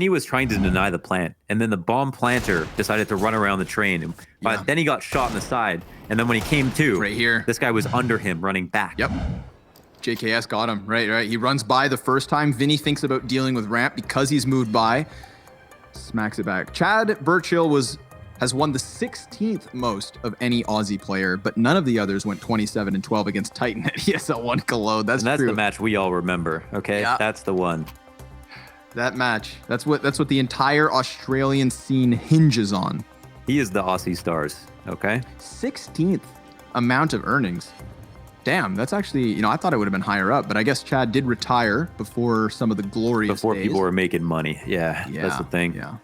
was trying to deny the plant, and then the bomb planter decided to run around the train. But then he got shot in the side, and then when he came to, Right here. this guy was under him running back. Yep. JKS got him. Right. He runs by the first time. Vinny thinks about dealing with ramp because he's moved by. Smacks it back. Chad Birchill has won the 16th most of any Aussie player, but none of the others went 27 and 12 against Titan at ESL 1 Cologne. That's And that's true. the match we all remember, okay? Yeah. That's the one. That match. That's what the entire Australian scene hinges on. He is the Aussie Stars, okay? 16th amount of earnings. Damn, that's actually, I thought it would have been higher up, but I guess Chad did retire before some of the glorious Before days. people were making money. Yeah, that's the thing. Yeah.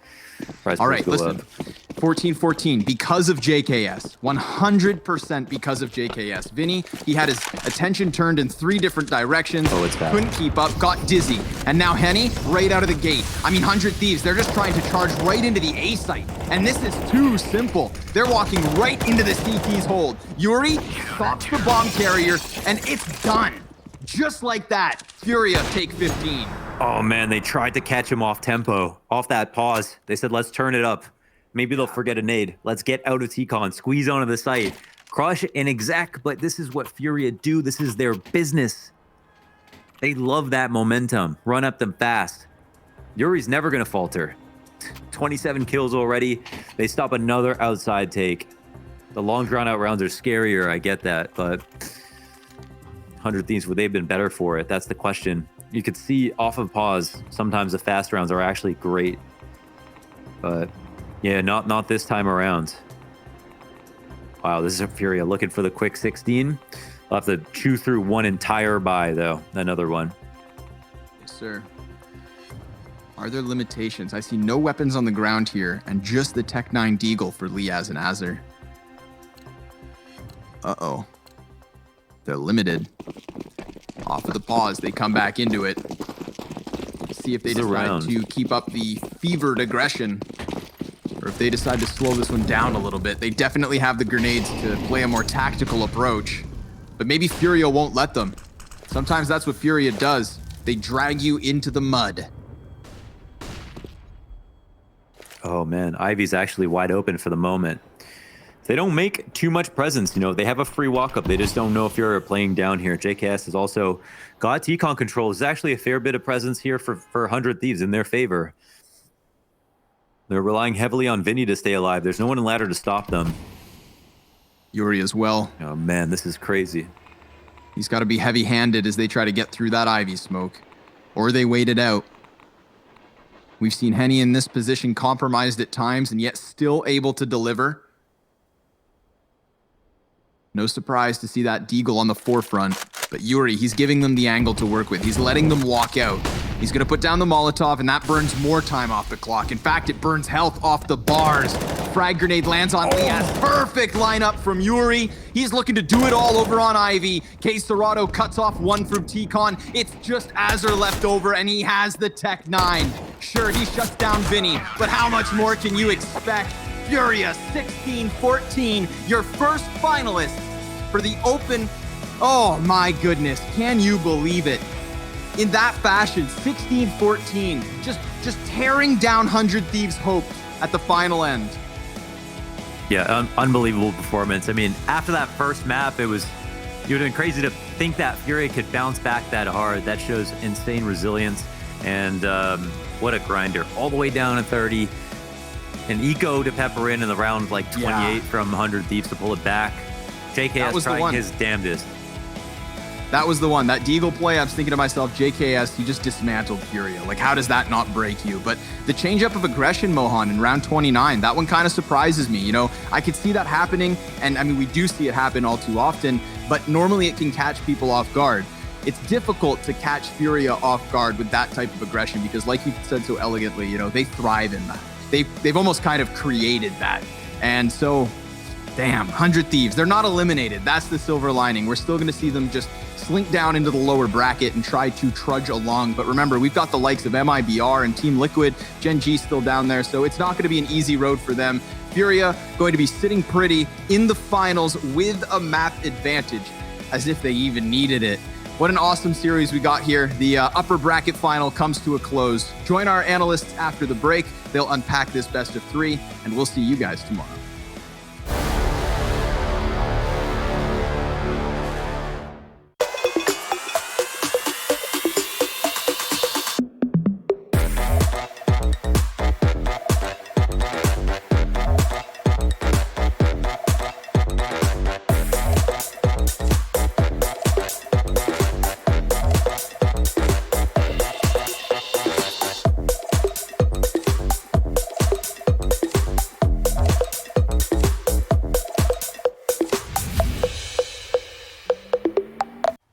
Price All points right, go listen. up. 14-14 because of JKS. 100% because of JKS. Vinny, he had his attention turned in 3 different directions. Oh, it's bad. Couldn't keep up, got dizzy. And now Henny, right out of the gate. I mean, 100 Thieves, they're just trying to charge right into the A site. And this is too simple. They're walking right into the CT's hold. Yuri stops the bomb carrier, and it's done. Just like that, FURIA take 15. Oh man, they tried to catch him off tempo, off that pause. They said, let's turn it up. Maybe they'll forget a nade. Let's get out of T-Con, squeeze onto the site, crush and exec, but this is what FURIA do. This is their business. They love that momentum. Run up them fast. Yuri's never gonna falter. 27 kills already. They stop another outside take. The long drawn out rounds are scarier, I get that, but 100 Thieves, would they have been better for it? That's the question. You could see off of pause, sometimes the fast rounds are actually great, but yeah, not this time around. Wow, this is a FURIA looking for the quick 16. They'll have to chew through one entire buy, though. Another one. Yes, sir. Are there limitations? I see no weapons on the ground here, and just the Tech 9 Deagle for Liaz and Azir. Uh-oh. They're limited. Off of the pause, they come back into it. See if they decide to keep up the fevered aggression, or if they decide to slow this one down a little bit. They definitely have the grenades to play a more tactical approach, but maybe FURIA won't let them. Sometimes that's what FURIA does. They drag you into the mud. Oh man, Ivy's actually wide open for the moment. They don't make too much presence, you know. They have a free walk up. They just don't know if you're playing down here. JKS has also got T-Con control. There's actually a fair bit of presence here for 100 Thieves in their favor. They're relying heavily on Vinny to stay alive. There's no one in ladder to stop them. Yuri as well. Oh man, this is crazy. He's got to be heavy-handed as they try to get through that Ivy smoke, or they wait it out. We've seen Henny in this position compromised at times and yet still able to deliver. No surprise to see that Deagle on the forefront, but Yuri, he's giving them the angle to work with. He's letting them walk out. He's going to put down the Molotov, and that burns more time off the clock. In fact, it burns health off the bars. Frag grenade lands on Liaz. Perfect lineup from Yuri. He's looking to do it all over on Ivy. K Serato cuts off one from T-Con. It's just Azir left over, and he has the Tech 9. Sure, he shuts down Vinny, but how much more can you expect? FURIA 16-14, your first finalist for the Open. Oh my goodness, can you believe it? In that fashion, 16-14, just tearing down 100 Thieves' hopes at the final end. Yeah, unbelievable performance. I mean, after that first map, it would have been crazy to think that FURIA could bounce back that hard. That shows insane resilience, and what a grinder. All the way down to 30. An eco to pepper in the round like 28 from 100 Thieves to pull it back. JKS trying his damnedest. That was the one. That Deagle play, I was thinking to myself, JKS, he just dismantled FURIA. Like, how does that not break you? But the change up of aggression, Mohan, in round 29, that one kind of surprises me. You know, I could see that happening, and I mean, we do see it happen all too often, but normally it can catch people off guard. It's difficult to catch FURIA off guard with that type of aggression because, like you said so elegantly, you know, they thrive in that. They've almost kind of created that. And so, damn, 100 Thieves, they're not eliminated. That's the silver lining. We're still going to see them just slink down into the lower bracket and try to trudge along. But remember, we've got the likes of MIBR and Team Liquid, Gen G still down there, so it's not going to be an easy road for them. FURIA going to be sitting pretty in the finals with a map advantage, as if they even needed it. What an awesome series we got here. The upper bracket final comes to a close. Join our analysts after the break. They'll unpack this best of 3, and we'll see you guys tomorrow.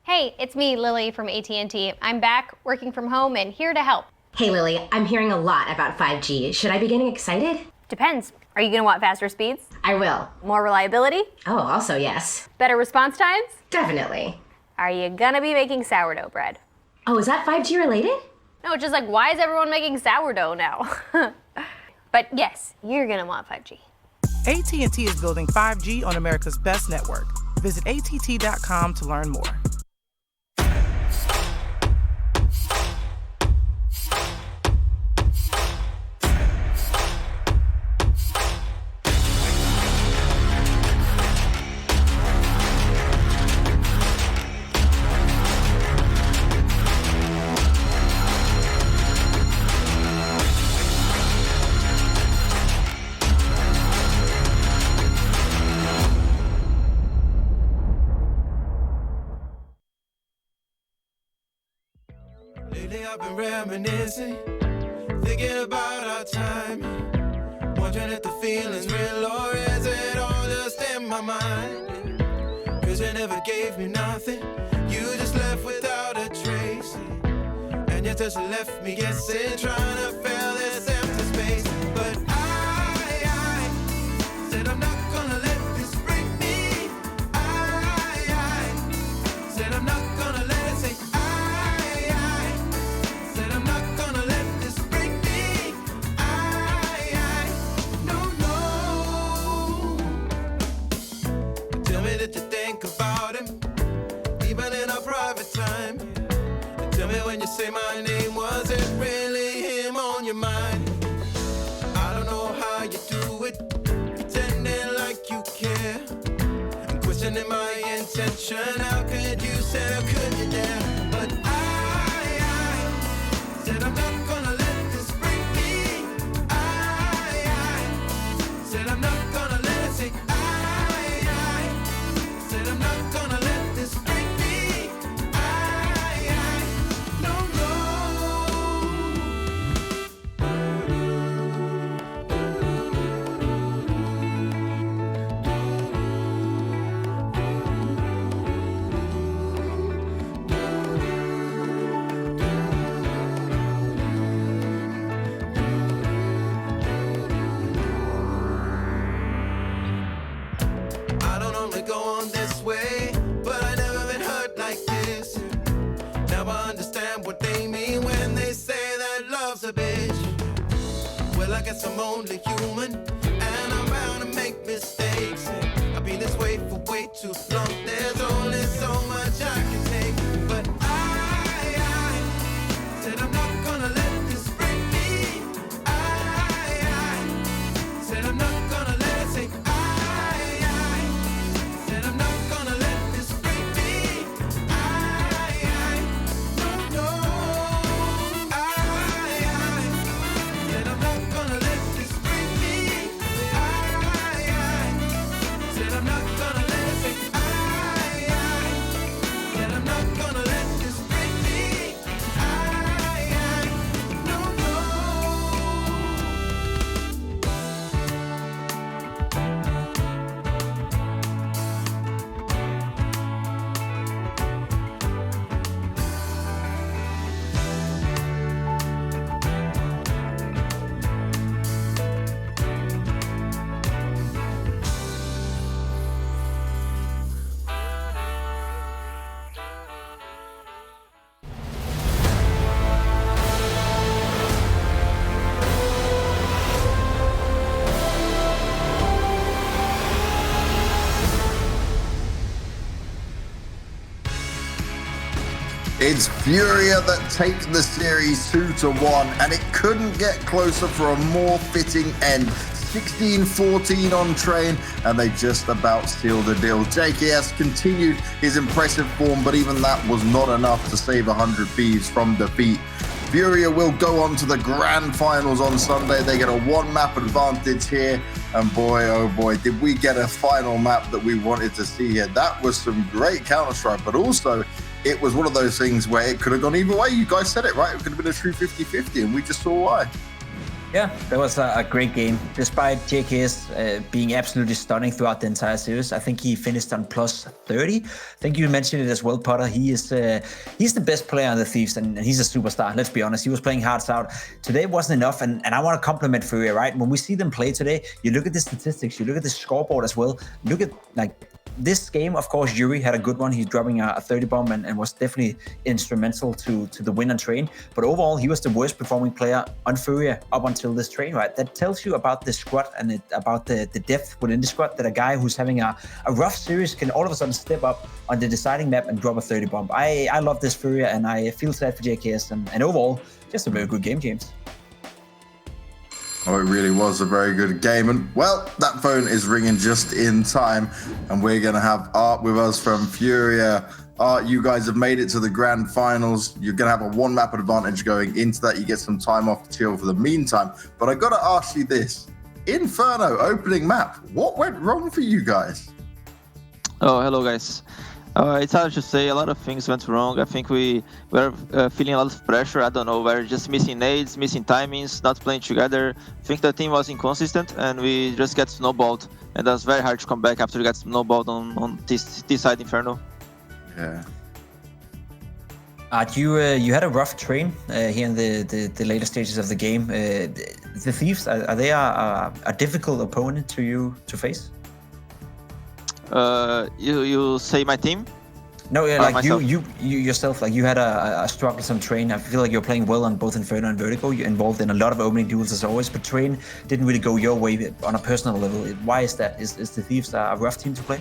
Hey, it's me, Lily from AT&T. I'm back, working from home, and here to help. Hey Lily, I'm hearing a lot about 5G. Should I be getting excited? Depends. Are you gonna want faster speeds? I will. More reliability? Oh, also yes. Better response times? Definitely. Are you gonna be making sourdough bread? Oh, is that 5G related? No, it's just like, why is everyone making sourdough now? But yes, you're gonna want 5G. AT&T is building 5G on America's best network. Visit att.com to learn more. Lately I've been reminiscing, thinking about our time, wondering if the feeling's real or is it all just in my mind? Cause you never gave me nothing, you just left without a trace, and your touch left me guessing, trying to fill this empty space. But I said I'm not gonna let this break me. I said I'm not gonna let it say. Said I'm not gonna let this break me. No. Tell me that you think about him, even in our private time. And tell me when you say my name, was it really him on your mind? I don't know how you do it, pretending like you care, and questioning my intention. How could you say, how could you dare? But I said I'm not gonna let this break me. I said I'm not gonna let it say. I said I'm not gonna let this break me. No. I don't normally go on this way, but I never been hurt like this. Now I understand what they mean when they say that love's a bitch. Well, I guess I'm only human, and I'm bound to make mistakes. I've been this way for way too long. There's only so much I can take. But I said I'm not gonna let this break me. I said I'm not gonna let it say. Said I'm not gonna let this break me. No. Said I'm not gonna let this break me. Said I'm not gonna let it say. Said I'm not gonna let this break me. No. It's FURIA that take the series 2-1, and it couldn't get closer for a more fitting end. 16-14 on Train, and they just about sealed the deal. JKS continued his impressive form, but even that was not enough to save 100 Thieves from defeat. FURIA will go on to the grand finals on Sunday. They get a one-map advantage here, and boy, oh boy, did we get a final map that we wanted to see here. That was some great Counter-Strike, but also it was one of those things where it could have gone either way. You guys said it, right? It could have been a true 50-50, and we just saw why. Yeah, that was a great game. Despite JKS being absolutely stunning throughout the entire series, I think he finished on plus 30. I think you mentioned it as well, Potter. He's the best player on the Thieves, and he's a superstar. Let's be honest. He was playing hearts out. Today wasn't enough, and I want to compliment FURIA, right? When we see them play today, you look at the statistics, you look at the scoreboard as well. Look at this game, of course, Yuri had a good one. He's dropping a 30 bomb and was definitely instrumental to the win on Train. But overall, he was the worst performing player on FURIA up until this Train, right? That tells you about the squad and about the depth within the squad, that a guy who's having a rough series can all of a sudden step up on the deciding map and drop a 30 bomb. I love this FURIA, and I feel sad for JKS. And overall, just a very good game, James. Oh, it really was a very good game. And, well, that phone is ringing just in time. And we're going to have Art with us from FURIA. Art, you guys have made it to the grand finals. You're going to have a one-map advantage going into that. You get some time off to chill for the meantime. But I got to ask you this. Inferno, opening map. What went wrong for you guys? Oh, hello, guys. It's hard to say. A lot of things went wrong. I think we were feeling a lot of pressure. I don't know. We're just missing nades, missing timings, not playing together. I think the team was inconsistent, and we just got snowballed. And that's very hard to come back after we got snowballed on this side Inferno. Yeah. Art, you had a rough Train here in the later stages of the game. The Thieves, are they a difficult opponent to you to face? You say my team? No, yeah, like myself? you yourself, like you had a troublesome Train. I feel like you're playing well on both Inferno and Vertigo. You're involved in a lot of opening duels as always, but Train didn't really go your way on a personal level. Why is that? Is the Thieves a rough team to play?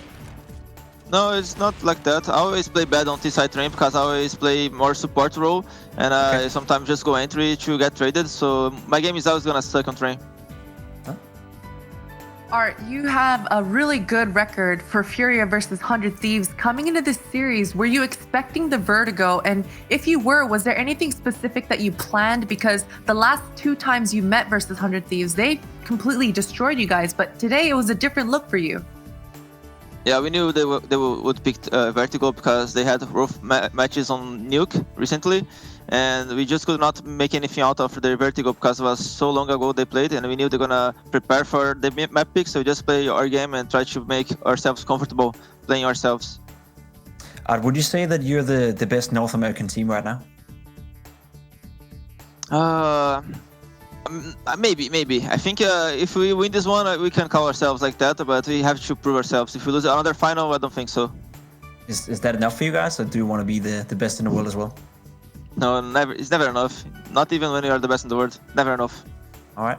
No, it's not like that. I always play bad on T-side Train because I always play more support role, and I sometimes just go entry to get traded. So my game is always gonna suck on Train. Art, you have a really good record for FURIA versus 100 Thieves. Coming into this series, were you expecting the Vertigo? And if you were, was there anything specific that you planned? Because the last 2 times you met versus 100 Thieves, they completely destroyed you guys. But today it was a different look for you. Yeah, we knew they would pick Vertigo because they had rough matches on Nuke recently. And we just could not make anything out of their Vertigo because it was so long ago they played, and we knew they're gonna prepare for the map pick, so we just play our game and try to make ourselves comfortable playing ourselves. Would you say that you're the best North American team right now? Maybe. I think if we win this one, we can call ourselves like that, but we have to prove ourselves. If we lose another final, I don't think so. Is that enough for you guys, or do you want to be the best in the world as well? No, never. It's never enough. Not even when you are the best in the world. Never enough. All right.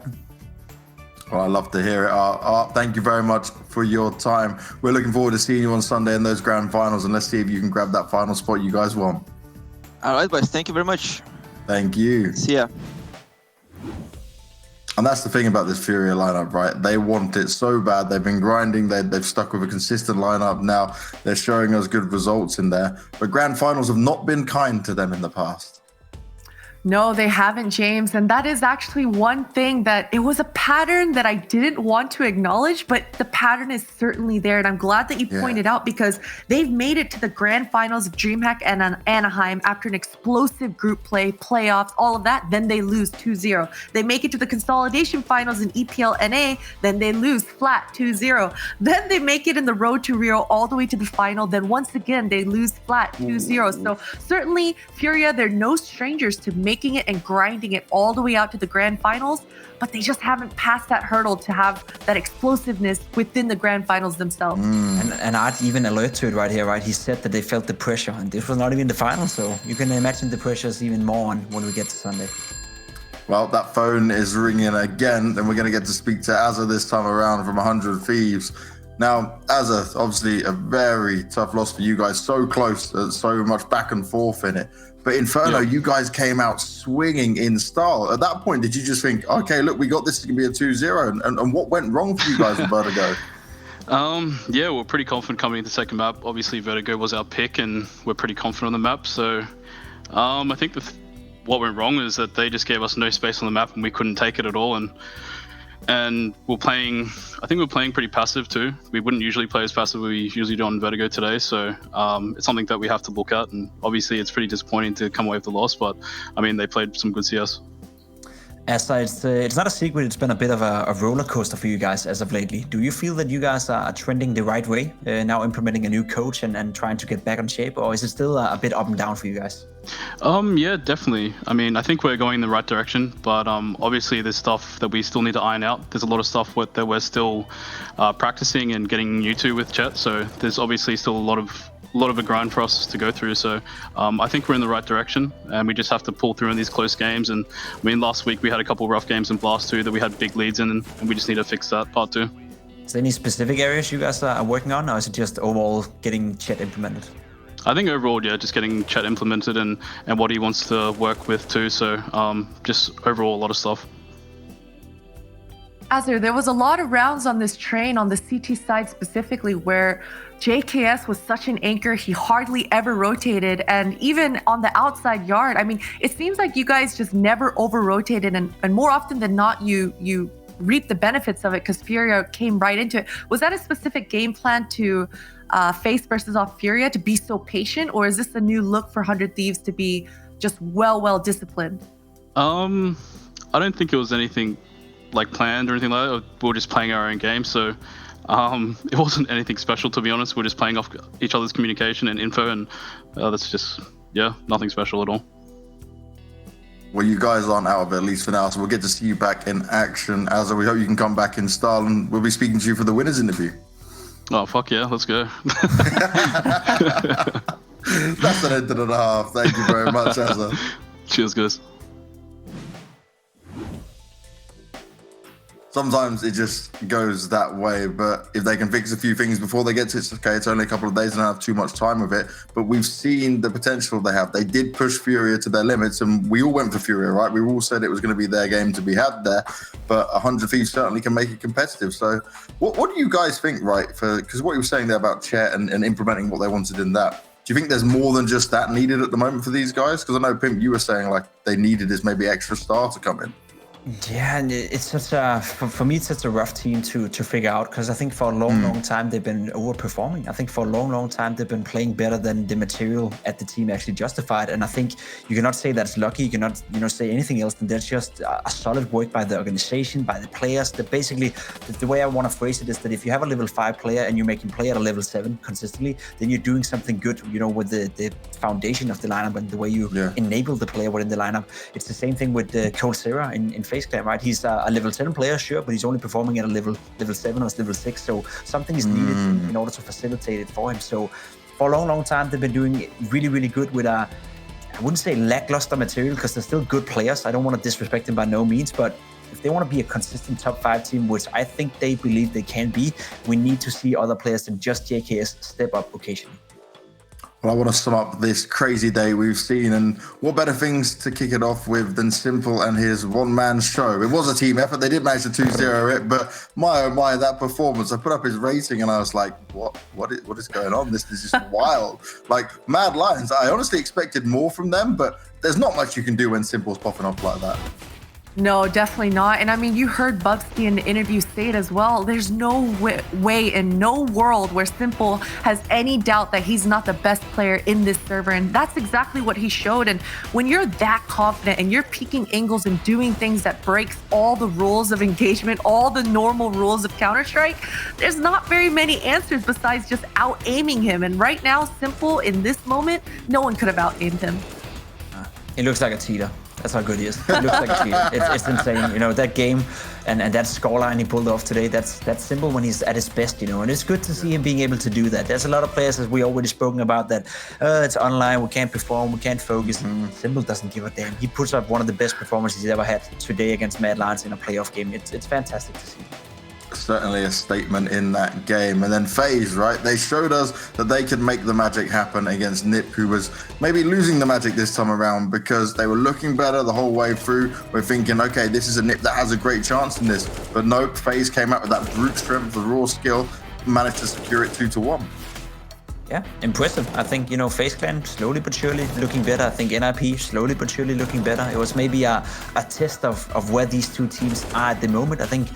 Well, I love to hear it. Art, thank you very much for your time. We're looking forward to seeing you on Sunday in those grand finals, and let's see if you can grab that final spot you guys want. All right, boys. Thank you very much. Thank you. See ya. And that's the thing about this FURIA lineup, right? They want it so bad. They've been grinding. They've stuck with a consistent lineup now. They're showing us good results in there. But grand finals have not been kind to them in the past. No, they haven't, James. And that is actually one thing that it was a pattern that I didn't want to acknowledge, but the pattern is certainly there. And I'm glad that you pointed out, because they've made it to the grand finals of DreamHack and Anaheim after an explosive group play, playoffs, all of that. Then they lose 2-0. They make it to the consolidation finals in EPL NA. Then they lose flat 2-0. Then they make it in the road to Rio all the way to the final. Then once again, they lose flat 2-0. So certainly FURIA, they're no strangers to making it and grinding it all the way out to the grand finals, but they just haven't passed that hurdle to have that explosiveness within the grand finals themselves. And Art even alert to it right here, right? He said that they felt the pressure, and this was not even the final, so you can imagine the pressure is even more on when we get to Sunday. Well, that phone is ringing again, and we're going to get to speak to Azza this time around from 100 Thieves. Now, Azza, obviously a very tough loss for you guys, so close, so much back and forth in it. But Inferno, you guys came out swinging in style. At that point, did you just think, okay, look, we got this to be a 2-0? And what went wrong for you guys with Vertigo? Yeah, we're pretty confident coming into the second map. Obviously, Vertigo was our pick, and we're pretty confident on the map. So I think what went wrong is that they just gave us no space on the map, and we couldn't take it at all. And we're playing, I think we're playing pretty passive too. We wouldn't usually play as passive as we usually do on Vertigo today. So it's something that we have to look at. And obviously it's pretty disappointing to come away with the loss, but I mean, they played some good CS. Asa, it's not a secret. It's been a bit of a roller coaster for you guys as of lately. Do you feel that you guys are trending the right way, now implementing a new coach and trying to get back on shape, or is it still a bit up and down for you guys? Yeah, definitely. I mean, I think we're going in the right direction, but obviously there's stuff that we still need to iron out. There's a lot of stuff that we're still practicing and getting new to with Chet. So there's obviously still a lot of a grind for us to go through. So I think we're in the right direction, and we just have to pull through in these close games. And I mean, last week we had a couple of rough games in Blast 2 that we had big leads in, and we just need to fix that part too. Is there any specific areas you guys are working on, or is it just overall getting Chet implemented? I think overall, yeah, just getting Chet implemented and what he wants to work with too. So just overall a lot of stuff. Azir, there was a lot of rounds on this train on the CT side specifically where JKS was such an anchor. He hardly ever rotated. And even on the outside yard, I mean, it seems like you guys just never over-rotated. And more often than not, you reap the benefits of it because FURIA came right into it. Was that a specific game plan to face versus off FURIA to be so patient? Or is this a new look for 100 Thieves to be just well disciplined? I don't think it was anything like planned or anything like that. We were just playing our own game, so it wasn't anything special, to be honest. We're just playing off each other's communication and info, and that's just, yeah, nothing special at all. Well, you guys aren't out of it, at least for now, so we'll get to see you back in action. Azza, we hope you can come back in style, and we'll be speaking to you for the winners interview. Oh, fuck yeah, let's go. That's an end and a half. Thank you very much, Azza. Cheers, guys. Sometimes it just goes that way, but if they can fix a few things before they get to it, okay, it's only a couple of days and I don't have too much time with it, but we've seen the potential they have. They did push FURIA to their limits, and we all went for FURIA, right? We all said it was going to be their game to be had there, but 100 Thieves certainly can make it competitive. So what do you guys think, right? Because what you were saying there about Chet and implementing what they wanted in that, do you think there's more than just that needed at the moment for these guys? Because I know, Pimp, you were saying like they needed this maybe extra star to come in. Yeah, and it's such a, for me, it's such a rough team to figure out, because I think for a long time they've been overperforming. I think for a long time they've been playing better than the material at the team actually justified. And I think you cannot say that's lucky. You cannot, say anything else than that's just a solid work by the organization, by the players. That basically, the way I want to phrase it is that if you have a level 5 player and you make him play at a level 7 consistently, then you're doing something good, with the foundation of the lineup and the way you enable the player within the lineup. It's the same thing with Cold Sarah in FaZe Clan, right? He's a level 10 player, sure, but he's only performing at a level 7 or level 6, so something is needed in order to facilitate it for him. So for a long time, they've been doing really good with I wouldn't say lackluster material, because they're still good players. I don't want to disrespect them by no means, but if they want to be a consistent top 5 team, which I think they believe they can be, we need to see other players than just JKS step up occasionally. Well, I want to sum up this crazy day we've seen, and what better things to kick it off with than Simple and his one-man show. It was a team effort. They did manage to 2-0 it, but my, oh my, that performance. I put up his rating and I was like, what is going on? This is just wild. Like, Mad Lions, I honestly expected more from them, but there's not much you can do when Simple's popping off like that. No, definitely not. And I mean, you heard Bugsky in the interview say it as well. There's no way in no world where Simple has any doubt that he's not the best player in this server. And that's exactly what he showed. And when you're that confident and you're peeking angles and doing things that breaks all the rules of engagement, all the normal rules of Counter-Strike, there's not very many answers besides just out-aiming him. And right now, Simple, in this moment, no one could have out-aimed him. He looks like a cheater. That's how good he is. He looks like a cheater. It's insane. That game and that scoreline he pulled off today, that's Simple when he's at his best, And it's good to see him being able to do that. There's a lot of players, as we already spoken about, that it's online, we can't perform, we can't focus. Simple doesn't give a damn. He puts up one of the best performances he's ever had today against Mad Lions in a playoff game. It's fantastic to see. Certainly a statement in that game. And then FaZe, right? They showed us that they could make the magic happen against Nip, who was maybe losing the magic this time around because they were looking better the whole way through. We're thinking, okay, this is a Nip that has a great chance in this. But nope, FaZe came out with that brute strength, the raw skill, managed to secure it 2-1. Yeah, impressive. I think, FaZe Clan slowly but surely looking better. I think NIP slowly but surely looking better. It was maybe a test of where these two teams are at the moment. I think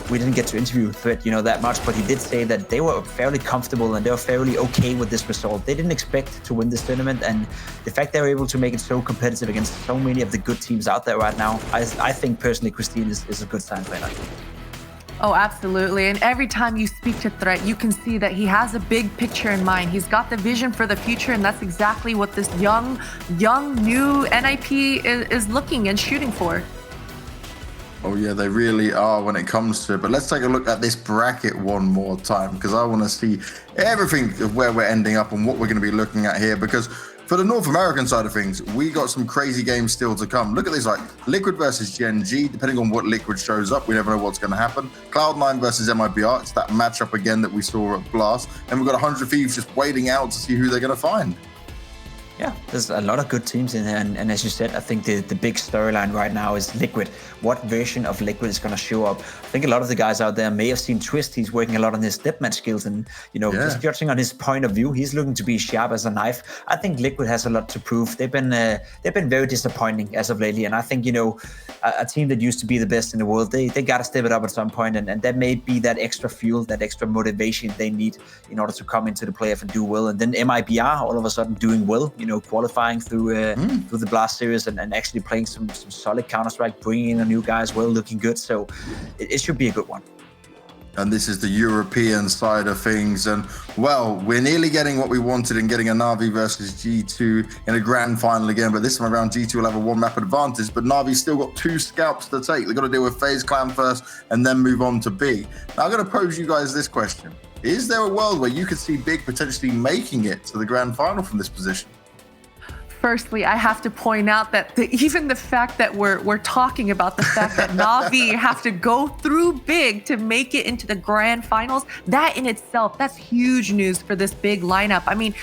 we didn't get to interview Threat, that much, but he did say that they were fairly comfortable and they were fairly okay with this result. They didn't expect to win this tournament, and the fact they were able to make it so competitive against so many of the good teams out there right now, I think personally Christine is a good sign for NIP. Oh, absolutely. And every time you speak to Threat, you can see that he has a big picture in mind. He's got the vision for the future, and that's exactly what this young, new NIP is looking and shooting for. Oh yeah, they really are when it comes to it. But let's take a look at this bracket one more time, because I want to see everything of where we're ending up and what we're going to be looking at here. Because for the North American side of things, we got some crazy games still to come. Look at this, like Liquid versus Gen G. Depending on what Liquid shows up, we never know what's going to happen. Cloud9 versus MIBR. It's that matchup again that we saw at Blast. And we've got 100 Thieves just waiting out to see who they're going to find. Yeah, there's a lot of good teams in there, and as you said, I think the big storyline right now is Liquid. What version of Liquid is going to show up? I think a lot of the guys out there may have seen Twist. He's working a lot on his deathmatch skills, and just judging on his point of view, he's looking to be sharp as a knife. I think Liquid has a lot to prove. They've been very disappointing as of lately, and I think a team that used to be the best in the world, they got to step it up at some point, and that may be that extra fuel, that extra motivation they need in order to come into the playoff and do well. And then MIBR all of a sudden doing well, qualifying through the Blast series and actually playing some solid Counter-Strike, bringing in a new guy as well, looking good. So it should be a good one. And this is the European side of things. And, well, we're nearly getting what we wanted in getting a Na'Vi versus G2 in a grand final again. But this time around, G2 will have a one-map advantage. But Na'Vi's still got 2 scalps to take. They've got to deal with FaZe Clan first and then move on to B. Now, I'm going to pose you guys this question. Is there a world where you could see Big potentially making it to the grand final from this position? Firstly, I have to point out that even the fact that we're talking about the fact that Na'Vi have to go through Big to make it into the grand finals, that in itself, that's huge news for this Big lineup. I mean,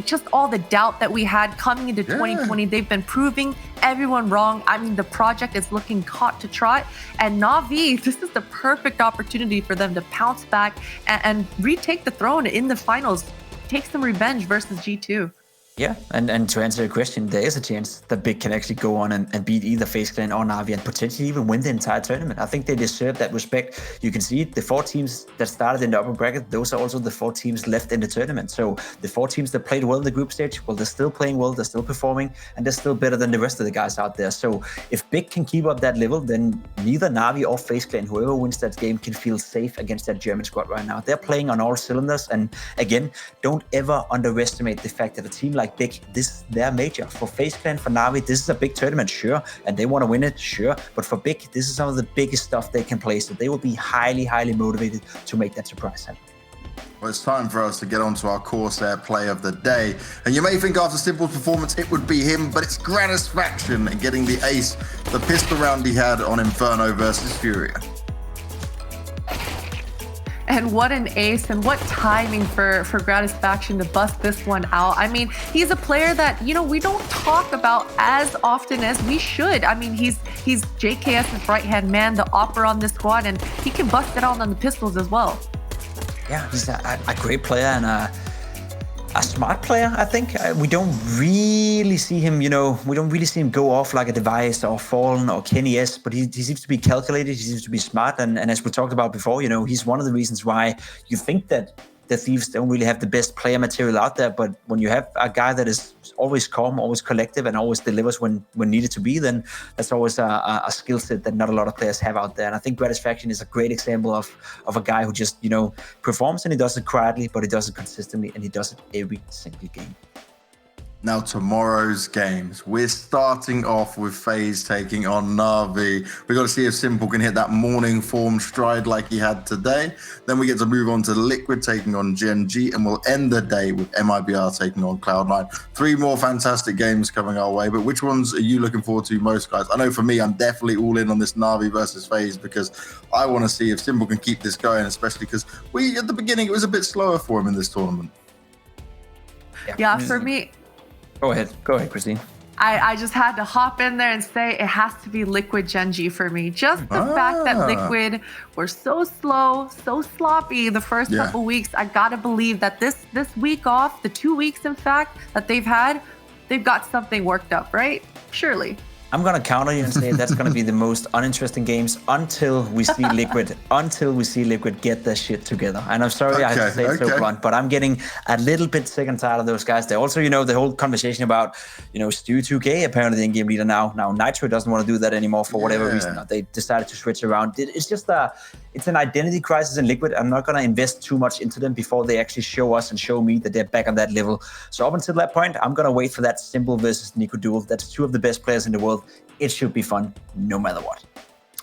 just all the doubt that we had coming into 2020, they've been proving everyone wrong. I mean, the project is looking hot to trot, and Na'Vi, this is the perfect opportunity for them to pounce back and retake the throne in the finals, take some revenge versus G2. Yeah, and to answer your question, there is a chance that Big can actually go on and beat either FaZe Clan or Na'Vi and potentially even win the entire tournament. I think they deserve that respect. You can see it, the 4 teams that started in the upper bracket, those are also the 4 teams left in the tournament. So the 4 teams that played well in the group stage, well, they're still playing well, they're still performing, and they're still better than the rest of the guys out there. So if Big can keep up that level, then neither Na'Vi or FaZe Clan, whoever wins that game, can feel safe against that German squad right now. They're playing on all cylinders, and again, don't ever underestimate the fact that a team like Big, this is their major. For FaZe Clan, for Na'Vi, this is a big tournament, sure, and they want to win it, sure, but for Big, this is some of the biggest stuff they can play, so they will be highly motivated to make that surprise happen. Well, it's time for us to get on to our Corsair play of the day. And you may think after Simple's performance it would be him, but it's Gratisfaction getting the ace, the pistol round he had on Inferno versus Furia. And what an ace, and what timing for Gratisfaction to bust this one out. I mean, he's a player that, we don't talk about as often as we should. I mean, he's JKS's right-hand man, the opera on this squad, and he can bust it out on the pistols as well. Yeah, he's a great player and a smart player, I think. We don't really see him, go off like a Device or Fallen or Kenny S, but he seems to be calculated, he seems to be smart, and as we talked about before, he's one of the reasons why you think that the Thieves don't really have the best player material out there, but when you have a guy that is always calm, always collective, and always delivers when needed to be, then that's always a skill set that not a lot of players have out there. And I think Gratisfaction is a great example of a guy who just, performs, and he does it quietly, but he does it consistently, and he does it every single game. Now, tomorrow's games. We're starting off with FaZe taking on Na'Vi. We've got to see if Simple can hit that morning form stride like he had today. Then we get to move on to Liquid taking on Gen G, and we'll end the day with MIBR taking on Cloud9. 3 more fantastic games coming our way, but which ones are you looking forward to most, guys? I know for me, I'm definitely all in on this Na'Vi versus FaZe because I want to see if Simple can keep this going, especially because at the beginning, it was a bit slower for him in this tournament. Yeah, for me... Go ahead, Christine. I just had to hop in there and say it has to be Liquid Gen G for me. Just the fact that Liquid were so slow, so sloppy the first couple weeks. I gotta believe that this week off, the 2 weeks in fact that they've got something worked up, right? Surely. I'm gonna counter you and say that's gonna be the most uninteresting games until we see Liquid. Until we see Liquid get their shit together. And I'm sorry I have to say it so blunt, but I'm getting a little bit sick and tired of those guys. They also, the whole conversation about, Stu 2K apparently the in-game leader now. Now Nitro doesn't want to do that anymore for whatever reason. They decided to switch around. It's just it's an identity crisis in Liquid. I'm not gonna invest too much into them before they actually show us and show me that they're back on that level. So up until that point, I'm gonna wait for that Simple versus Nico duel. That's two of the best players in the world. It should be fun no matter what.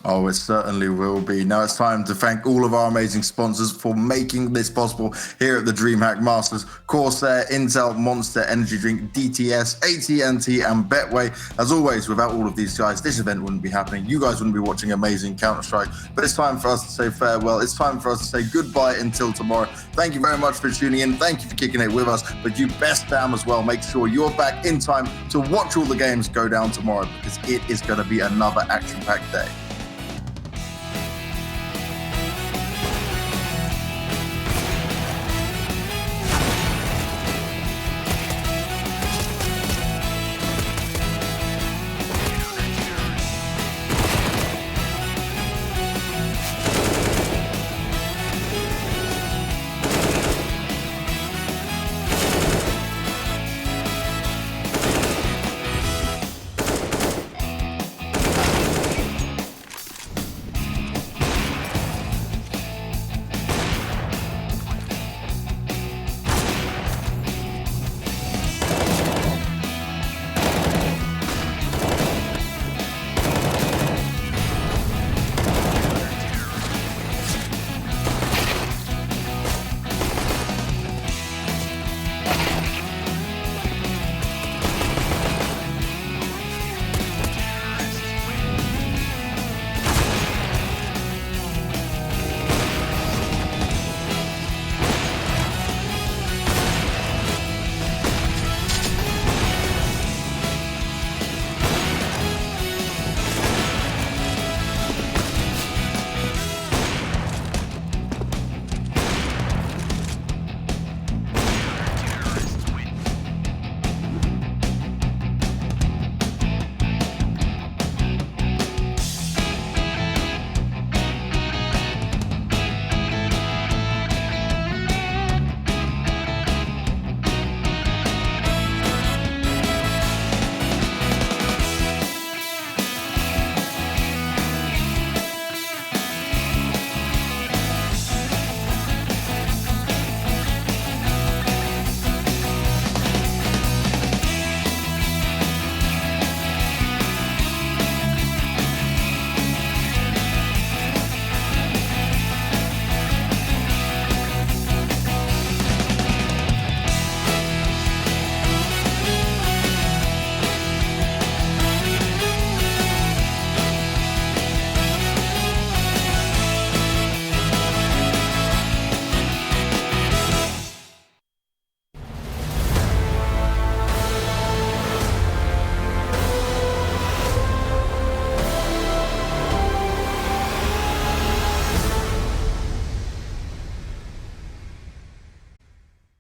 Oh, it certainly will be. Now it's time to thank all of our amazing sponsors for making this possible here at the DreamHack Masters. Corsair, Intel, Monster, Energy Drink, DTS, AT&T, and Betway. As always, without all of these guys, this event wouldn't be happening. You guys wouldn't be watching amazing Counter-Strike. But it's time for us to say farewell. It's time for us to say goodbye until tomorrow. Thank you very much for tuning in. Thank you for kicking it with us. But you best damn as well make sure you're back in time to watch all the games go down tomorrow, because it is going to be another action-packed day.